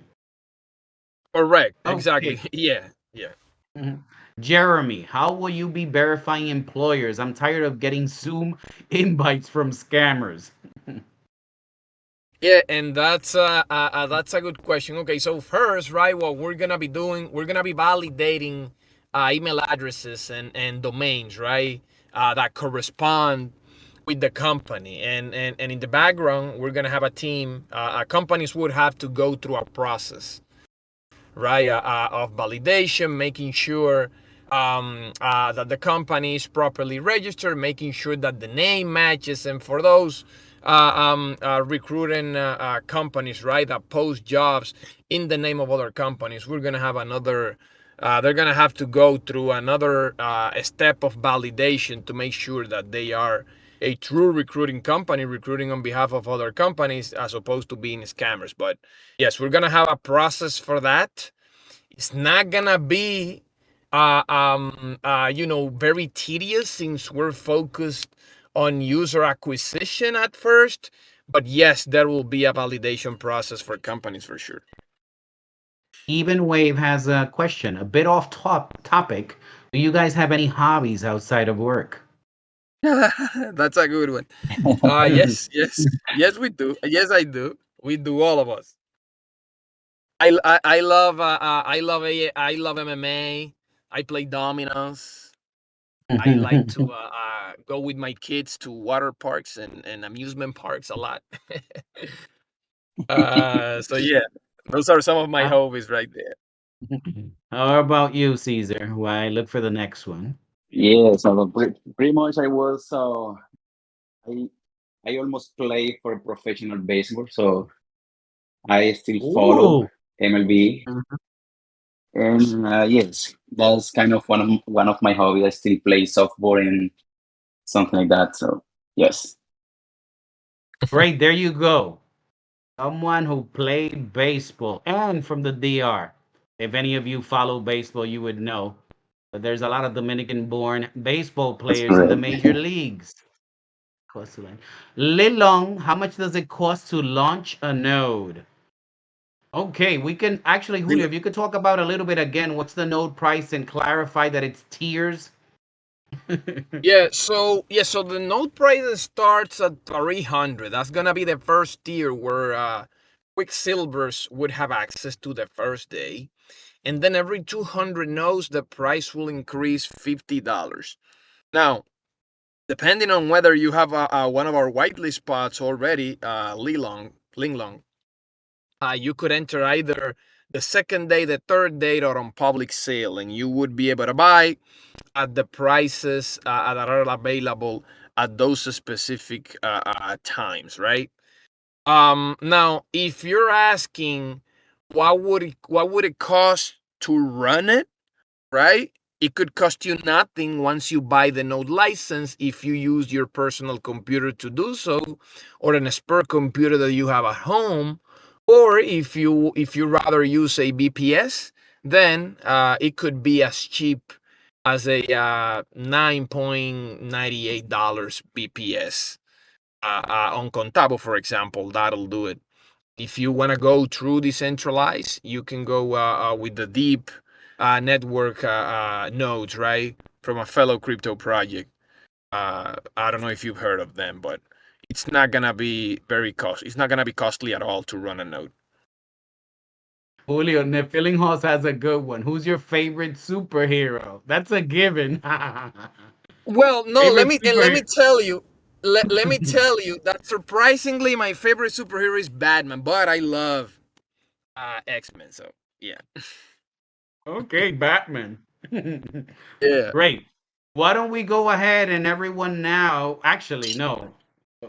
Correct. Exactly. Okay. Yeah. Yeah. Mhm. Jeremy, how will you be verifying employers? I'm tired of getting Zoom invites from scammers. Yeah, and that's a good question. Okay, so first, right, what we're gonna be doing, we're gonna be validating email addresses and domains, right, that correspond with the company, and in the background, we're gonna have a team. Companies would have to go through a process, right, of validation, making sure that the company is properly registered, making sure that the name matches, and for those recruiting companies, right, that post jobs in the name of other companies, we're gonna have another. They're gonna have to go through another step of validation to make sure that they are a true recruiting company, recruiting on behalf of other companies, as opposed to being scammers. But yes, we're gonna have a process for that. It's not gonna be very tedious, since we're focused on user acquisition at first. But yes, there will be a validation process for companies for sure. Even Wave has a question, a bit off topic. Do you guys have any hobbies outside of work? That's a good one. Yes, yes, yes, we do. Yes, I do. We do, all of us. I love MMA. I play dominoes. I like to go with my kids to water parks and amusement parks a lot. So yeah, those are some of my Huh? hobbies right there. How about you, Caesar? Why look for the next one? Yeah, so pretty much I I almost play for professional baseball, so I still follow Ooh. MLB, and yes, that's kind of one of my hobbies. I still play softball and something like that. So yes, Great, there you go. Someone who played baseball and from the DR. If any of you follow baseball, you would know that there's a lot of Dominican born baseball that's players in the correct. major leagues. Cost to learn. Lilong, how much does it cost to launch a node? Okay, we can actually, Julio, Really? if you could talk about a little bit again, what's the node price and clarify that it's tiers? So the note price starts at 300. That's gonna be the first tier where Quicksilvers would have access to the first day, and then every 200 nodes, the price will increase $50. Now, depending on whether you have one of our whitelist spots already, Linglong, you could enter either the second day, the third day, or on public sale, and you would be able to buy at the prices that are available at those specific times, right? Now, if you're asking what would it cost to run it, right? It could cost you nothing once you buy the node license if you use your personal computer to do so, or an spare computer that you have at home, or if you rather use a BPS, then it could be as cheap as a $9.98 BPS on Contabo, for example. That'll do it. If you want to go through decentralized, you can go with the deep network nodes, right, from a fellow crypto project. I don't know if you've heard of them, but it's not gonna be It's not gonna be costly at all to run a node. Julio, Nephilinghouse has a good one. Who's your favorite superhero? That's a given. Well, no, let Favorite me and let me superhero. tell you. Let me tell you that surprisingly, my favorite superhero is Batman, but I love X-Men. So yeah, Okay, Batman. yeah. Great. Why don't we go ahead and everyone now? Actually, no.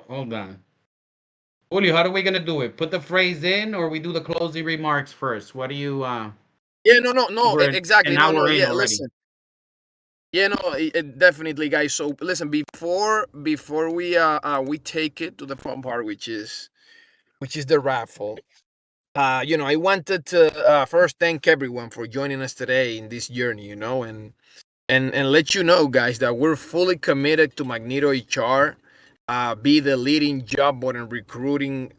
Hold on. Julio, how are we gonna do it? Put the phrase in, or we do the closing remarks first? What do you? Yeah, no, no, no, We're an exactly. No, no, hour in yeah, already. listen. Yeah, no, definitely, guys. So listen, before we take it to the fun part, which is the raffle. I wanted to first thank everyone for joining us today in this journey. And and let you know, guys, that we're fully committed to Magneto HR, be the leading job board and recruiting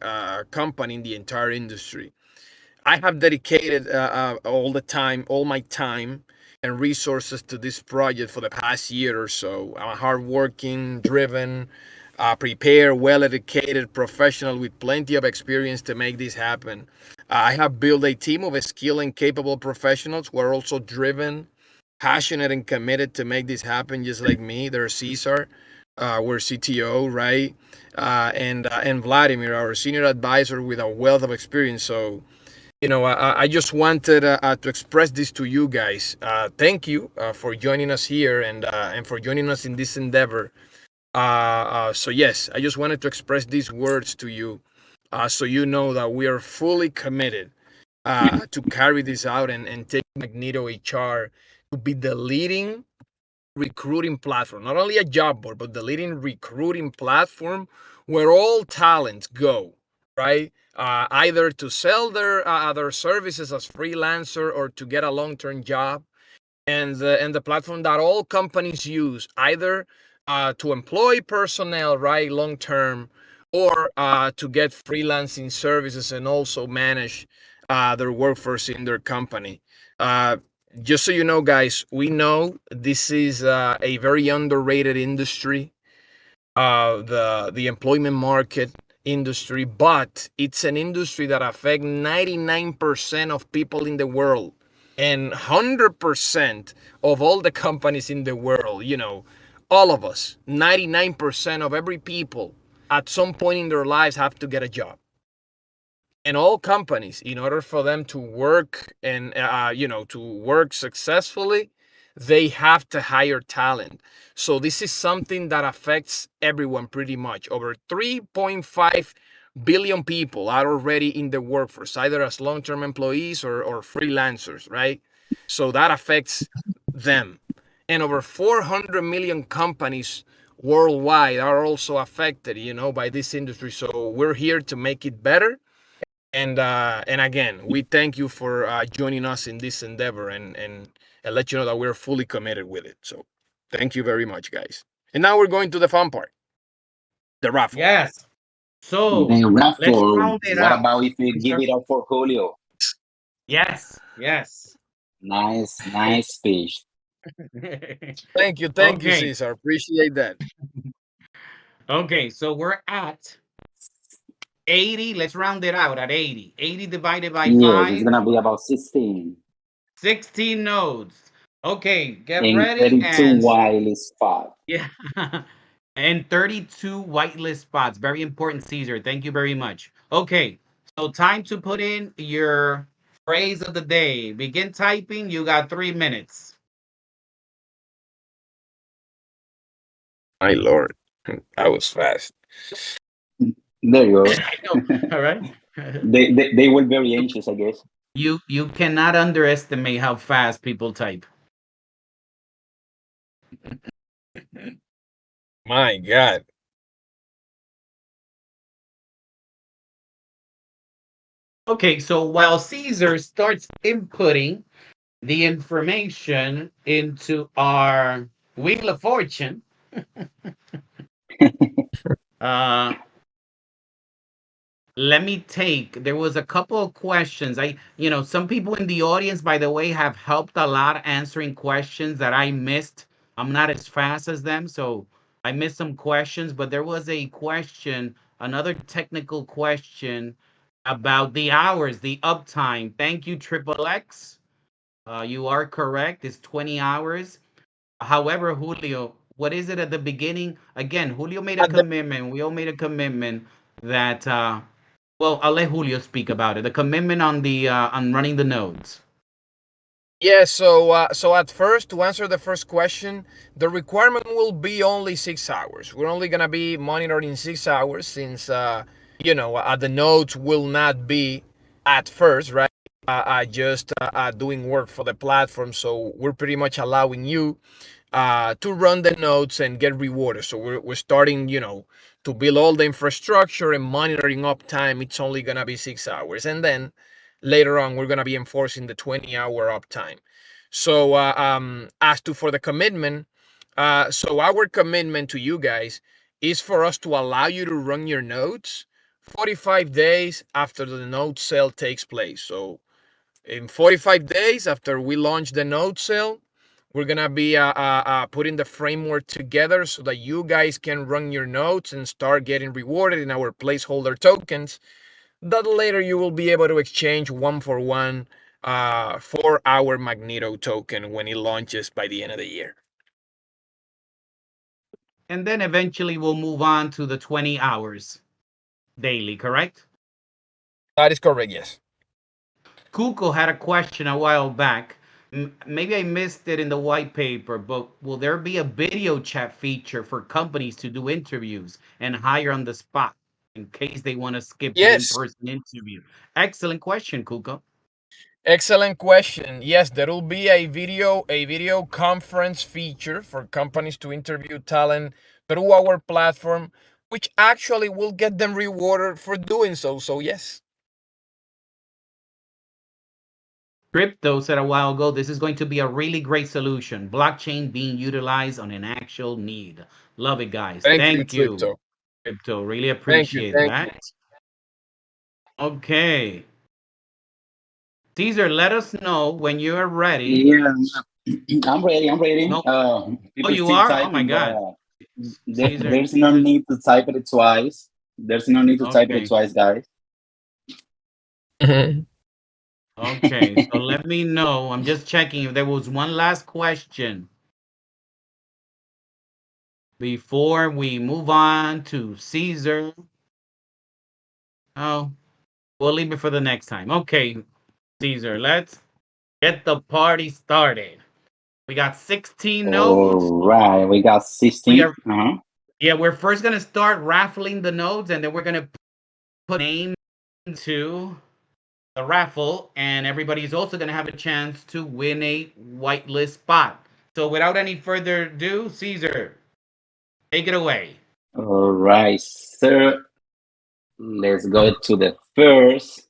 company in the entire industry. I have dedicated all my time and resources to this project for the past year or so. I'm a hardworking, driven, prepared, well-educated professional with plenty of experience to make this happen. I have built a team of skilled and capable professionals who are also driven, passionate, and committed to make this happen, just like me. There's Cesar, we're CTO, right? And Vladimir, our senior advisor with a wealth of experience. So I just wanted to express this to you guys. Thank you for joining us here and for joining us in this endeavor. So yes, I just wanted to express these words to you, so you know that we are fully committed to carry this out and take Magneto HR to be the leading recruiting platform, not only a job board, but the leading recruiting platform where all talents go, right? Either to sell their services as freelancer or to get a long-term job, and the platform that all companies use either to employ personnel, right, long term, or to get freelancing services and also manage their workforce in their company. Uh, just so you know, guys, we know this is a very underrated industry, the employment market industry, but it's an industry that affects 99% of people in the world and 100% of all the companies in the world. All of us, 99% of every people at some point in their lives have to get a job. And all companies, in order for them to work and to work successfully, they have to hire talent. So this is something that affects everyone pretty much. Over 3.5 billion people are already in the workforce, either as long-term employees or freelancers, right? So that affects them. And over 400 million companies worldwide are also affected, by this industry. So we're here to make it better. And again, we thank you for joining us in this endeavor, and let you know that we're fully committed with it. So thank you very much, guys. And now we're going to the fun part, the raffle. Yes. So The let's raffle. round it What out. about if we Yes, give sir. it up for Julio? Yes. Yes. Nice, nice speech. Thank you, Okay. Cesar. Appreciate that. Okay. So we're at 80. Let's round it out at 80. 80 divided by Yes, it's 5, gonna be about 16 16 nodes. Okay. Get and ready 32 and wireless spot. yeah. And 32 whitelist spots. Very important, Caesar. Thank you very much. Okay. So time to put in your phrase of the day. Begin typing. You got 3 minutes. My lord, that was fast. There you go. I know. All right. They were very anxious, I guess. You cannot underestimate how fast people type. My God. Okay, so while Caesar starts inputting the information into our Wheel of Fortune, uh, let me take. There was a couple of questions. Some people in the audience, by the way, have helped a lot answering questions that I missed. I'm not as fast as them, so I missed some questions, but there was a question, another technical question about the hours, the uptime. Thank you, Triple X. You are correct. It's 20 hours. However, Julio, what is it at the beginning? Again, Julio made a At the commitment. We all made a commitment that well, I'll let Julio speak about it. The commitment on the on running the nodes. Yeah, so at first, to answer the first question, the requirement will be only 6 hours. We're only gonna be monitoring 6 hours since the nodes will not be at first, right? Just doing work for the platform. So we're pretty much allowing you to run the nodes and get rewarded. So we're starting, to build all the infrastructure and monitoring uptime. It's only gonna be 6 hours, and then later on we're gonna be enforcing the 20-hour uptime. So as to for the commitment, so our commitment to you guys is for us to allow you to run your nodes 45 days after the node sale takes place. So in 45 days after we launch the node sale, we're gonna be putting the framework together so that you guys can run your nodes and start getting rewarded in our placeholder tokens that later you will be able to exchange one for one for our Magneto token when it launches by the end of the year. And then eventually we'll move on to the 20 hours daily, correct? That is correct, yes. Kuko had a question a while back. Maybe I missed it in the white paper, but will there be a video chat feature for companies to do interviews and hire on the spot in case they want to skip the Yes, in-person interview? Excellent question, Kuko. excellent question. Yes, there will be a video conference feature for companies to interview talent through our platform, which actually will get them rewarded for doing so. So yes. Crypto said a while ago, this is going to be a really great solution. Blockchain being utilized on an actual need. Love it, guys. Thank you, Thank you, Crypto. Crypto. Really Thank you. appreciate Thank you. that. Okay. Caesar, let us know when you are ready. Yeah, I'm ready. I'm ready. No. Oh, People you still are? Oh my typing, God. but Caesar, there's no Caesar. need to type it twice. There's no need to type it Okay. twice, guys. Mhm. Okay. So let me know. I'm just checking if there was one last question before we move on to Caesar. Oh, we'll leave it for the next time. Okay, Caesar, let's get the party started. We got 16 nodes. All right, we got We 16. are, yeah, we're first gonna start raffling the nodes, and then we're gonna put names to the raffle, and everybody's also gonna have a chance to win a whitelist spot. So without any further ado, Caesar, take it away. All right, sir. Let's go to the first.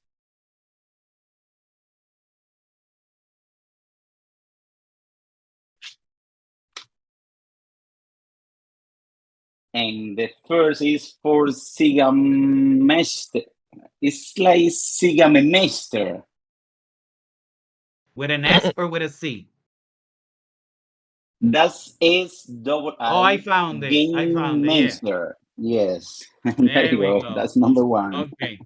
And the first is for Sigamester. It's like Sigamester. With an S or with a C? That's S double Oh, I I found it. I Game found it. Yeah. Master. Yes. There There you we go. go. That's number one. Okay.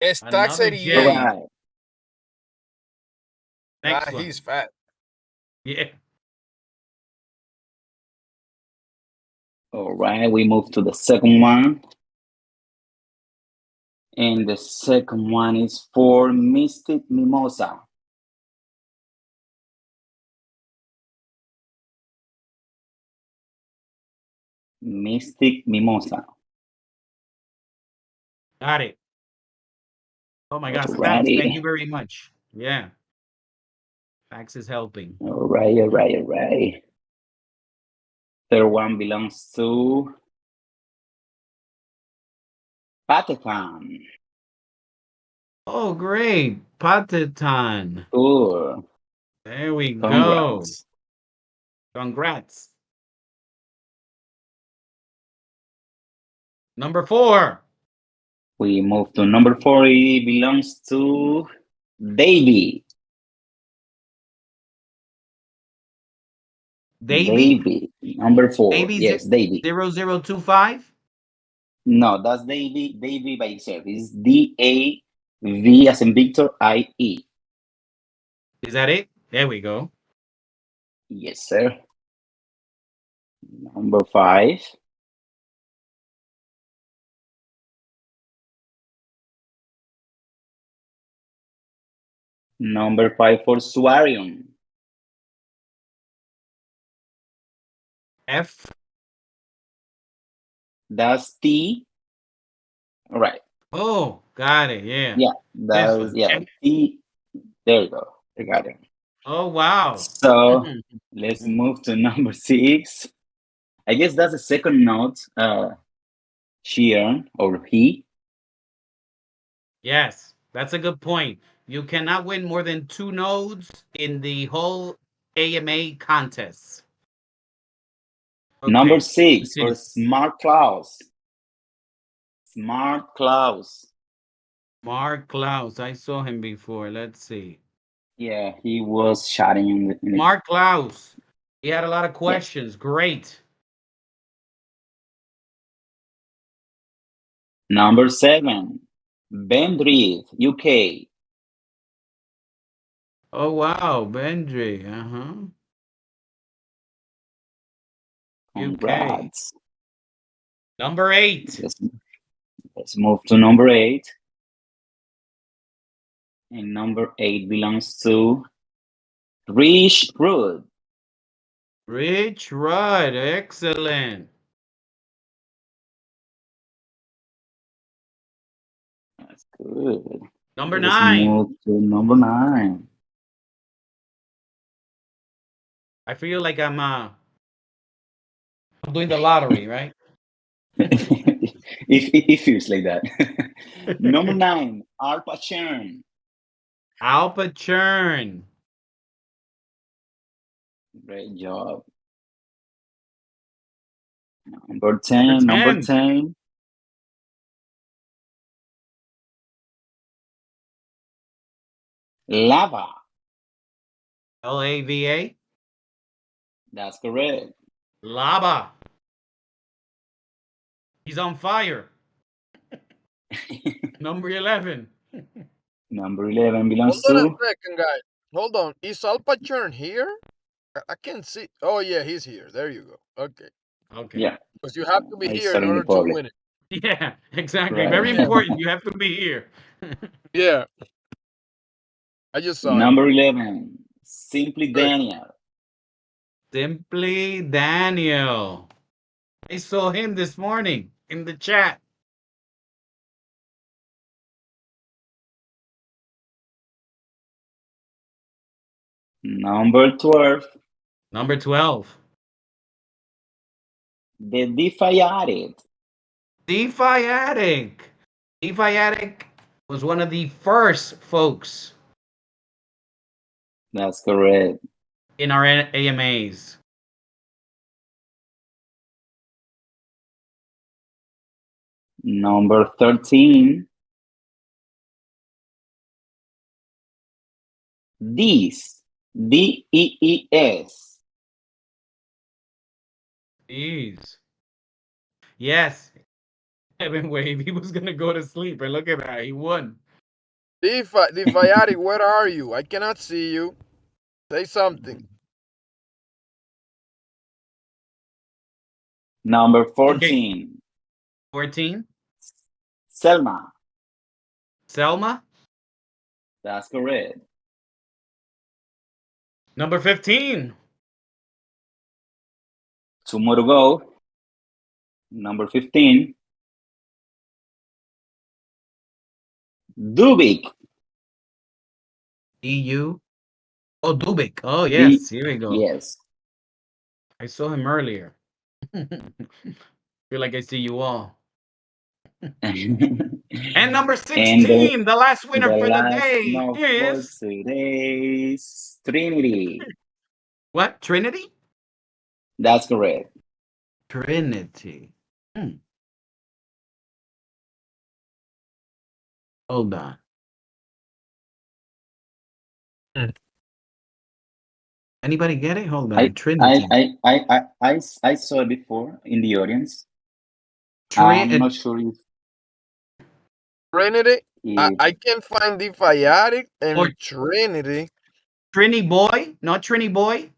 It's tax Another all 88. J. right. Next He's one. fat. Yeah. All right. We move to the second one. And the second one is for Mystic Mimosa. Mystic Mimosa. Got it. Oh my gosh, thanks. Thank you Alrighty. very much. Yeah, Fax is helping. All right. All right. All right. Third one belongs to Patefan. Oh, great. Patetan. Cool. There we go. Congrats. Congrats. Number 4. We move to number 4. It belongs to Davy. Davy? Davy. Number 4. Davy Yes, Davy. 0025? No, that's Davy. Davy by itself. It's DAV as in Victor IE. Is that it? There we go. Yes, sir. Number 5. Number 5 for Suarium. F. That's T. All right. Oh, got it. Yeah. Yeah, This that's one. yeah. F. T. There you go. I got it. Oh, wow. So let's move to number 6. I guess that's the second note. She earned or he. Yes, that's a good point. You cannot win more than 2 nodes in the whole AMA contest. Number Okay, 6 for continue. Smart Klaus. Smart Klaus. Mark Klaus. I saw him before. Let's see. Yeah, he was chatting in the Mark Klaus. He had a lot of yes. questions. Great. Number 7, Bendrith, UK. Oh, wow. Benji. UK. Congrats. Number 8. Let's move to number 8. And number 8 belongs to Rich Rudd. Rich Rudd. Excellent. That's good. Number Let's 9. move to number 9. I feel like I'm doing the lottery, right? It feels like that. Number 9, Alpha Churn. Alpha Churn. Great job. Number Number 10, number 10. 10, Lava. LAVA. That's correct. Lava. He's on fire. Number 11. Number 11 Hold belongs on a to second, guys. Hold on. Is Alpachern here? I can't see. Oh, yeah, he's here. There you go. Okay. Okay. yeah. Because you have to be I here saw in it in the order to public. win it. Yeah, exactly. Right. Very important. You have to be here. Yeah. I just saw him. Number 11, Simply Good. Daniel. Simply Daniel. I saw him this morning in the chat. Number 12, Number 12. The Defiated. DeFi Addict. DeFi Addict was one of the first folks That's correct. in our AMAs. Number 13, Dees. Dees. Jeez. Yes. Evan Wave, he was going to go to sleep. And look at that. He won. Defiatic, where are you? I cannot see you. Say something. Number Okay. 14, 14. Selma. Selma. That's correct. Number 15. 2 more to go. Number 15, Dubik. EU. Oh, Dubik. Oh, D. yes. Here we go. Yes. I saw him earlier. Feel like I see you all. And number And 16, the last winner the for the last day note for is today's Trinity. what? Trinity? That's correct. Trinity. Hold on. Anybody get it? Hold on. Trinity. I saw it before in the audience. Trin I'm not sure Trinity? if I can find Defiatic or and Trinity. Trini Boy? Not Trini Boy?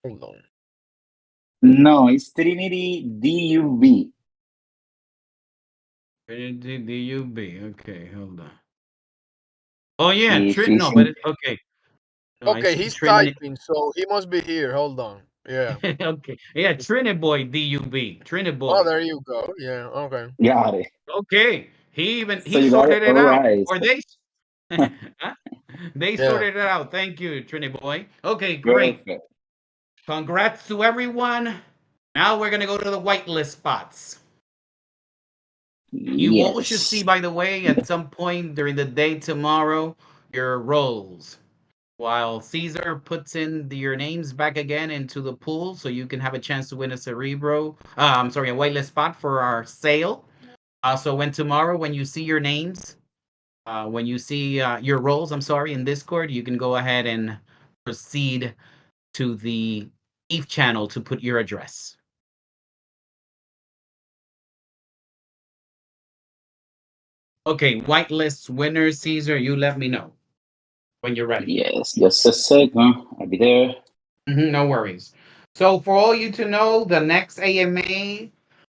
Hold on. no, it's Trinity DUB. Trinity DUB. Okay, hold on. Oh yeah, If Trin. it's No, but in, it's okay. No, I Okay, see he's Trinity. typing, so he must be here. Hold on. Yeah. Okay, yeah, Trini Boy DUB. Trini Oh, Boy. there you go. Yeah, okay. got it. Okay, So he you got it sorted it all out, right. or they huh? They Yeah. sorted it out. Thank you, Trini Boy. Okay, great. Perfect. Congrats to everyone. Now we're gonna go to the whitelist spots. You all should see, Yes. by the way, at some point during the day tomorrow, your roles while Caesar puts in your names back again into the pool so you can have a chance to win a Cerebro. I'm sorry, a whitelist spot for our sale. So when tomorrow, when you see your names, when you see your roles, I'm sorry, in Discord, you can go ahead and proceed to the ETH channel to put your address. Okay, whitelist winner, Caesar, you let me know when you're ready. Yes, just a second. I'll be there. No worries. So for all you to know, the next AMA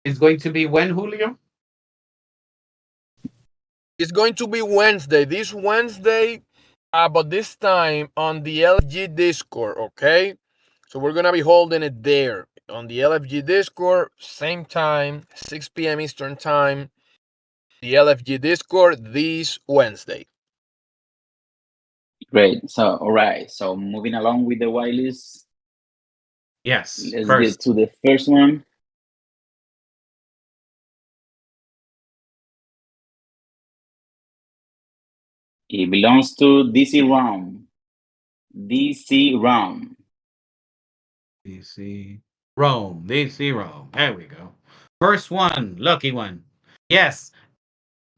is going to be when, Julio? It's going to be Wednesday, this Wednesday, but this time on the LFG Discord, okay? So we're gonna be holding it there on the LFG Discord, same time, 6 p.m. Eastern time. The LFG Discord this Wednesday. Great. So, all right. So, moving along with the whitelist, Yes, let's get first. to the first one. It belongs to DC Round. DC Round. DC Rome. DC Rome. There we go. First one, lucky one. Yes,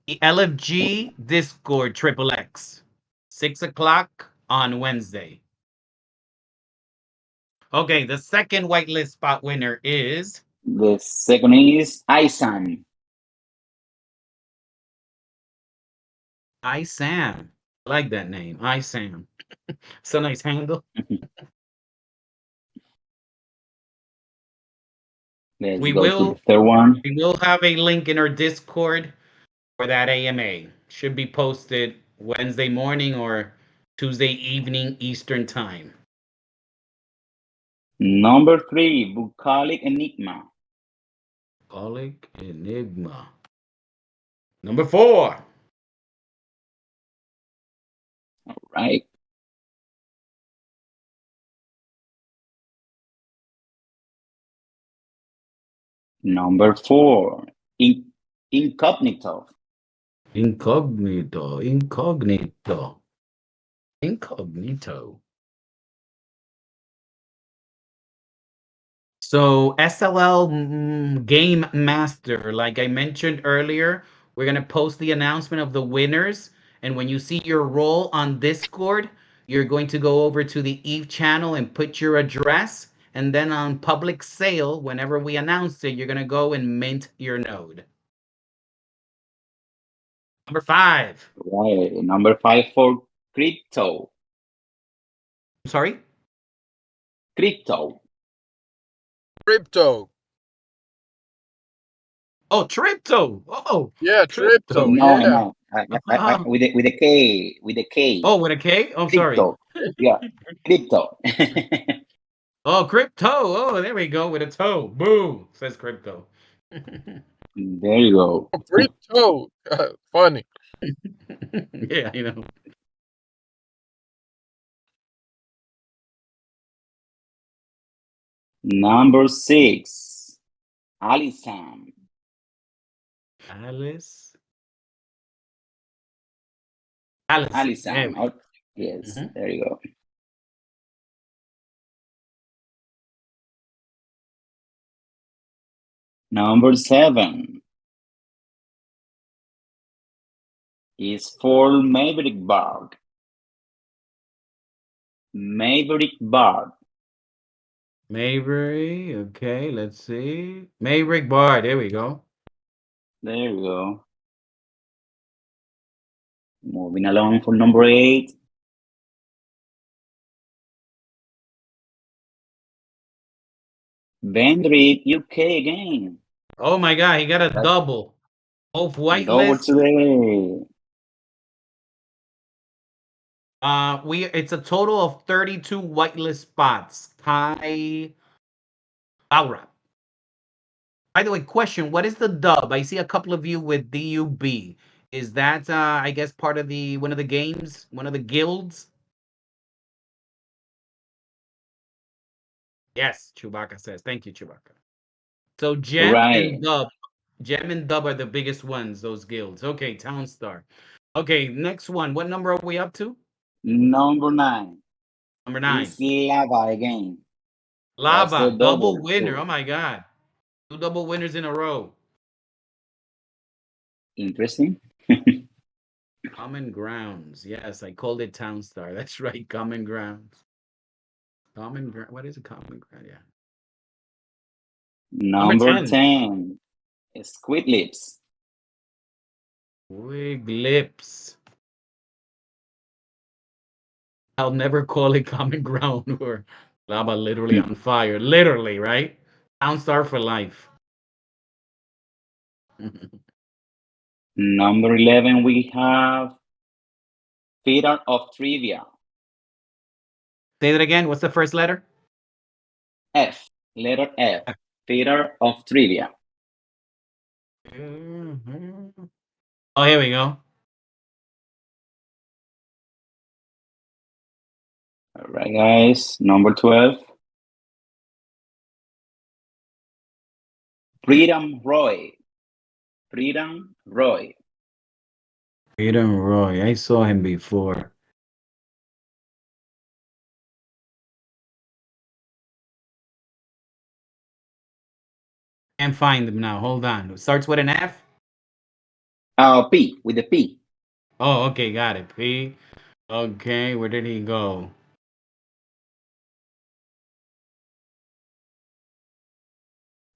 LFG Discord Triple X. 6 o'clock on Wednesday. Okay, the second whitelist spot winner is The second is Isan. iSam. I like that name, iSam. It's a nice handle. Let's We go to the will third one. we will have a link in our Discord for that AMA. Should be posted Wednesday morning or Tuesday evening Eastern time. Number 3, Bucolic Enigma. Alec Enigma. Number 4. All right. Number 4, Incognito. Incognito. Incognito. Incognito. So SLL Game Master, like I mentioned earlier, we're gonna post the announcement of the winners, and when you see your role on Discord, you're going to go over to the Eve channel and put your address, and then on public sale, whenever we announce it, you're gonna go and mint your node. Number 5. Right. Number 5 for Crypto. Sorry? Crypto. Crypto. Oh, Tripto. Oh, Yeah, Tripto. Crypto. No, Yeah. no. With a K. With a K. Oh, with a K? Oh, sorry. Crypto. Yeah. Crypto. Oh, crypto. Oh, there we go with a toe. Boo, says crypto. There you go. Oh, crypto. Funny. Yeah, you know. Number 6, Alisam. Alice. Allison. There Alisam. we Oh, go. yes, Mhm. there you go. Number 7 is for Maverick Bard. Maverick Bard. Mayberry. Okay, let's see. Mayrick Bar. There we go. There you go. Moving along for number 8. Vendrick UK again. Oh my God, he got a That's double. Both double whitelist. today. It's a total of 32 whitelist spots. Ty Balrap. By the way, question: what is the dub? I see a couple of you with DUB. Is that I guess part of the one of the games, one of the guilds? Yes, Chewbacca says. Thank you, Chewbacca. So Right. Gem and Dub are the biggest ones, those guilds. Okay, Townstar. Okay, next one. What number are we up to? Number 9 Number 9. is lava again. That's the Lava, double double winner. Oh two. my God. 2 double winners in a row. Interesting. Common grounds. Yes, I called it Town Star. That's right. Common grounds. Common ground. What is a common ground? Yeah. Number Number 10. 10 is squid lips. Wig lips. I'll never call it common ground or lava literally on fire. Literally, right? Town Star for life. Number 11, we have theater of trivia. Say that again. What's the first letter? F, letter F, theater of trivia. Oh, here we go. All right, guys. Number 12, Freedom Roy. Freedom Roy. Freedom Roy. I saw him before. Can't find him now. Hold on. It starts with an F. P, with the P. Oh, okay. Got it. P. Okay. Where did he go?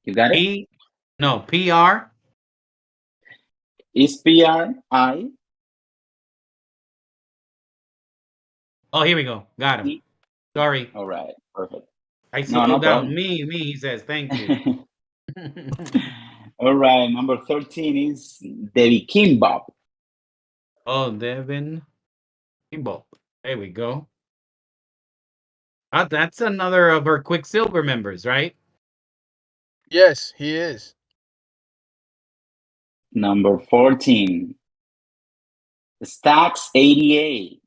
You got it? P. No. PR. Is PRI. Oh, here we go. Got him. Sorry. All right, perfect. I No, no slowed down. problem. Me, he says. Thank you. All right, number 13 is Debbie Kimbap. Oh, Devin Kimball. There we go. That's another of our Quicksilver members, right? Yes, he is. Number 14, Stacks 88.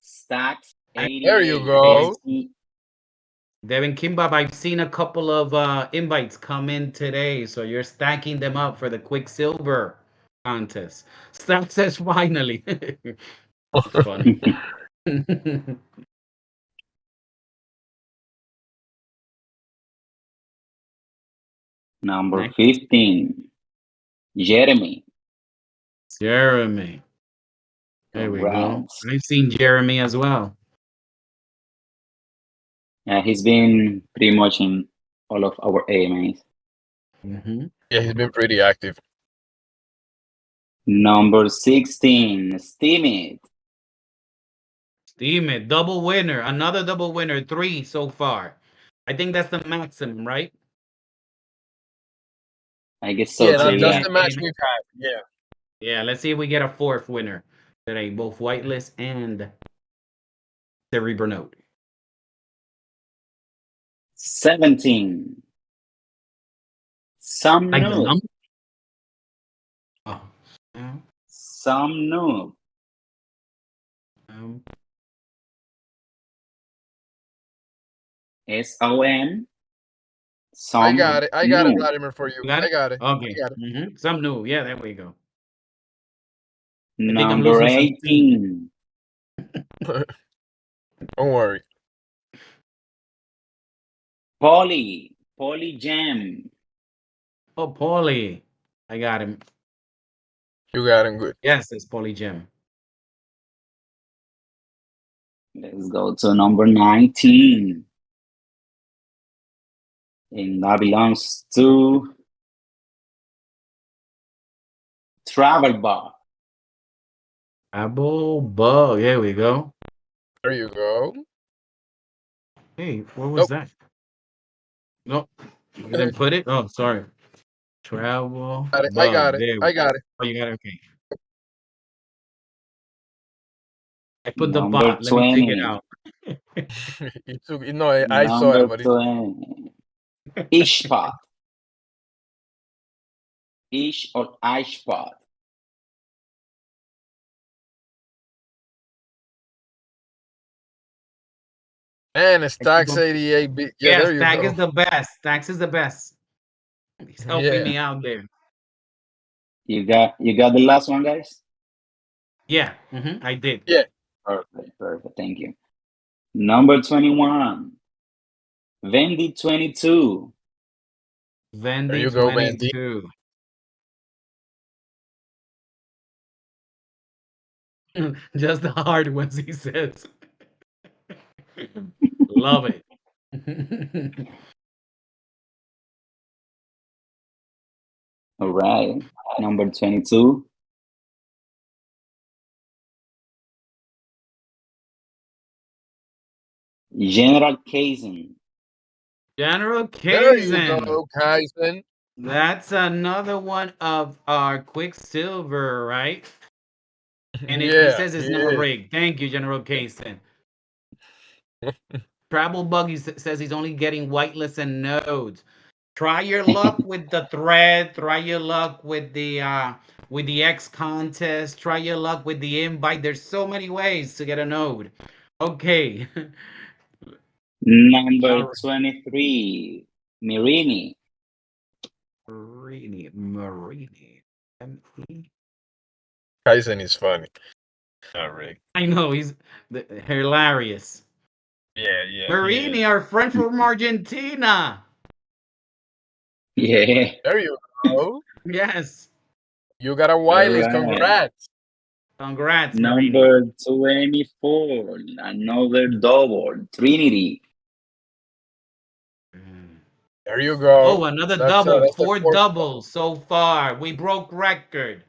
Stacks There you 88. go. Devin Kimbab, I've seen a couple of invites come in today, so you're stacking them up for the Quicksilver contest. Stack says finally. It's funny. Number Next, 15, Jeremy. Jeremy. There we go. Congrats. I've seen Jeremy as well. He's been pretty much in all of our AMAs. Hmm. Yeah, he's been pretty active. Number 16, Steam It. Steam it. Double winner. Another double winner. 3 so far. I think that's the maximum, right? I guess so Yeah, too, that's yeah. the match we've had. Yeah. Yeah, let's see if we get a 4th winner today, both Whitelist and Cerebral Note. 17, Some Like the Noob. number? Oh. Yeah. Some Noob. Um, SOM. I Some got it. I got it, Noob. Vladimir, for you. you got I it? got it. I Okay. got it. Some new. Yeah, there we go. I think I'm Number losing some steam. 18, Don't worry. Poly Jam. Oh, Paulie. I got him. You got him good. Yes, it's Paulie Gem. Let's go to number 19. And that belongs to Travel Bar. Apple Bug. There we go. There you go. Hey, what was Nope. that? Nope. You didn't put it? Oh, sorry. Travel Got it. I Bug. got it. There we I go. got it. Oh, you got it? Okay. I put the Number bot. Let me take it 20. out. You took, no, I saw it, Number but 20. Ishpot. Ish or Ishpot. and I keep Stacks on. 88. Yeah, Yes, there you Stack go. is the best. Stacks is the best. He's helping Yeah. me out there. You got the last one, guys? Yeah, I did. Yeah. Perfect, perfect. Thank you. Number 21, Vendi 22. There Vending you go, Bandy. 22. Just the hard ones, he says. Love it. All right. Number 22, General Kaizen. General There you Kaizen. go, Kaizen. That's another one of our Quicksilver, right? And he Yeah, says it's not yeah. rigged. Thank you, General Kaizen. Travel Buggy says he's only getting whitelist and nodes. Try your luck with the thread. Try your luck with the X contest. Try your luck with the invite. There's so many ways to get a node. Okay. Number All right. 23, Mirini. Marini. M-E? Kaizen is funny. Not Rick. I know he's hilarious. Yeah, yeah, he Marini, is. our friend from Argentina. Yeah. There you go. Yes. You got a All whitelist. right. Congrats. Congrats, Marini. Number 24, another double, Trinity. Mm. There you go. Oh, another That's double. that's the Four fourth. doubles so far. We broke record.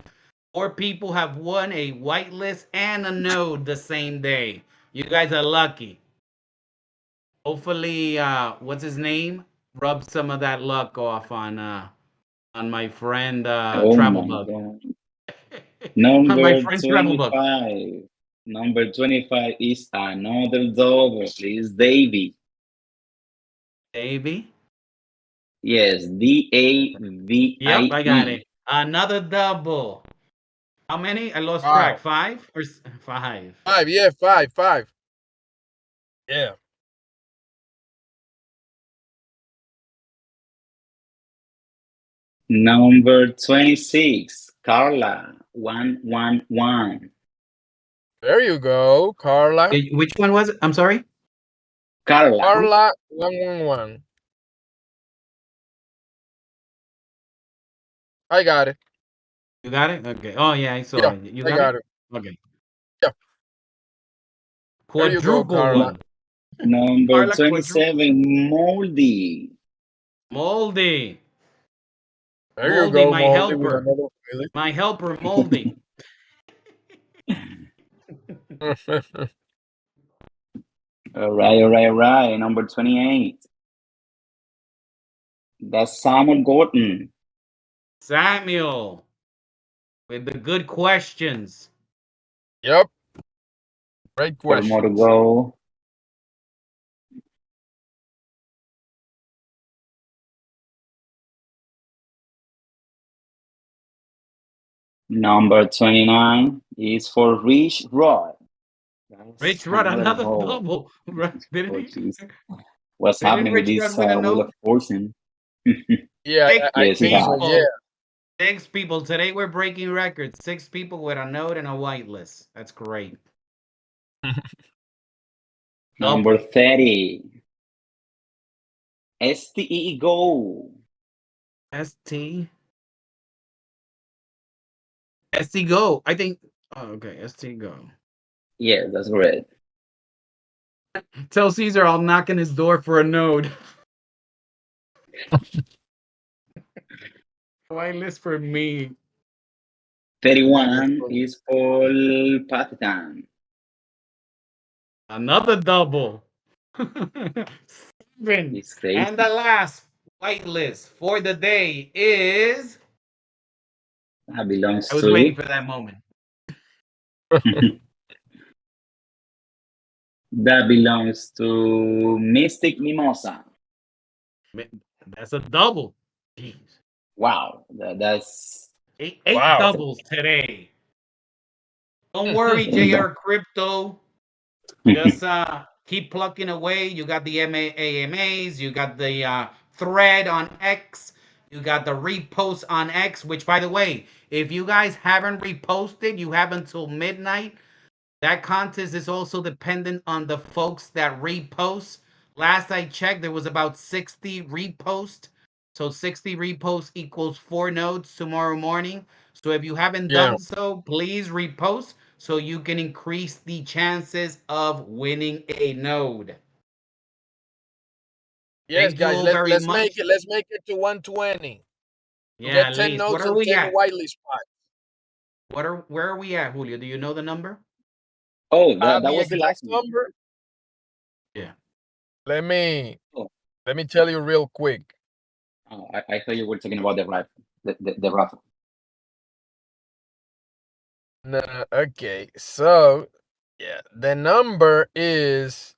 Four people have won a whitelist and a node the same day. You guys are lucky. Hopefully, what's his name? Rub some of that luck off on my friend Oh Travel my Bug. God. On my Number friend Travel Bug. 25. Number 25 is another double. Is Davy. Davey. Yes, Yep, I got Davie. it. Another double. How many? I lost track. Wow. Five or five? Five. Yeah, five. Five. Yeah. Number 26, Carla. 111. There you go, Carla. Which one was it? I'm sorry. Carla. Carla 111. I got it. You got it? Okay. Oh yeah, I saw Yeah, it. You I got it? got it. Okay. Yeah. There you go, Quadruple Carla. one. Number Carla quadruple. 27, Moldy. Moldy. There you Moldy, go, my Molly, with helper. another Willie. My helper, Moldy. All right. Number 28, that's Samuel Gordon. Samuel with the good questions. Yep. Great Four more to questions. go. Number 29 is for Rich Rod. That's Rich Rod, another another hole. double. Didn't Oh, he? jeez. What's Didn't happening with Rich this Rod win a Wheel of node? Fortune? Yeah, Six I Yes, he think so. has. Yeah. people. Six people. Today we're breaking records. Six people with a node and a whitelist. That's great. Number Double. 30, STE Go. ST. ST Go. I think. Oh, okay. ST Go. Yes, that's correct. Tell Caesar I'll knock on his door for a node. Whitelist for me. That's 31 funny. is for Patan. Another double. Seven. It's And the crazy. last whitelist for the day is. That belongs I was waiting to for that moment. that belongs to Mystic Mimosa. That's a double. Jeez. Wow, that's Eight Wow. doubles today. Don't worry, that, JR Crypto. Just keep plucking away. You got the AMAs, you got the thread on X, you got the repost on X, which by the way, if you guys haven't reposted, you have until midnight That contest is also dependent on the folks that repost. Last I checked, there was about 60 reposts. So 60 reposts equals 4 nodes tomorrow morning. So if you haven't Yeah. done so, please repost so you can increase the chances of winning a node. Yes, Thank you guys. all very Let's make much. it. Let's make it to 120 to Yeah, get at 10 least. What notes are and we 10 at? whitelist spots. Where are we at, Julio? Do you know the number? Oh, that The was the exact last one. number. Yeah. Let me Oh, let me tell you real quick. I thought you were talking about the rifle. The rifle. No, okay. So yeah, the number is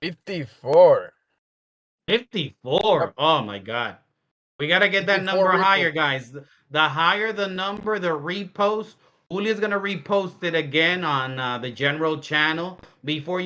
54. 54. Oh my God. We got to get that 54 number repo. higher, guys. The higher the number, the repost. Julia's going to repost it again on the general channel. Before you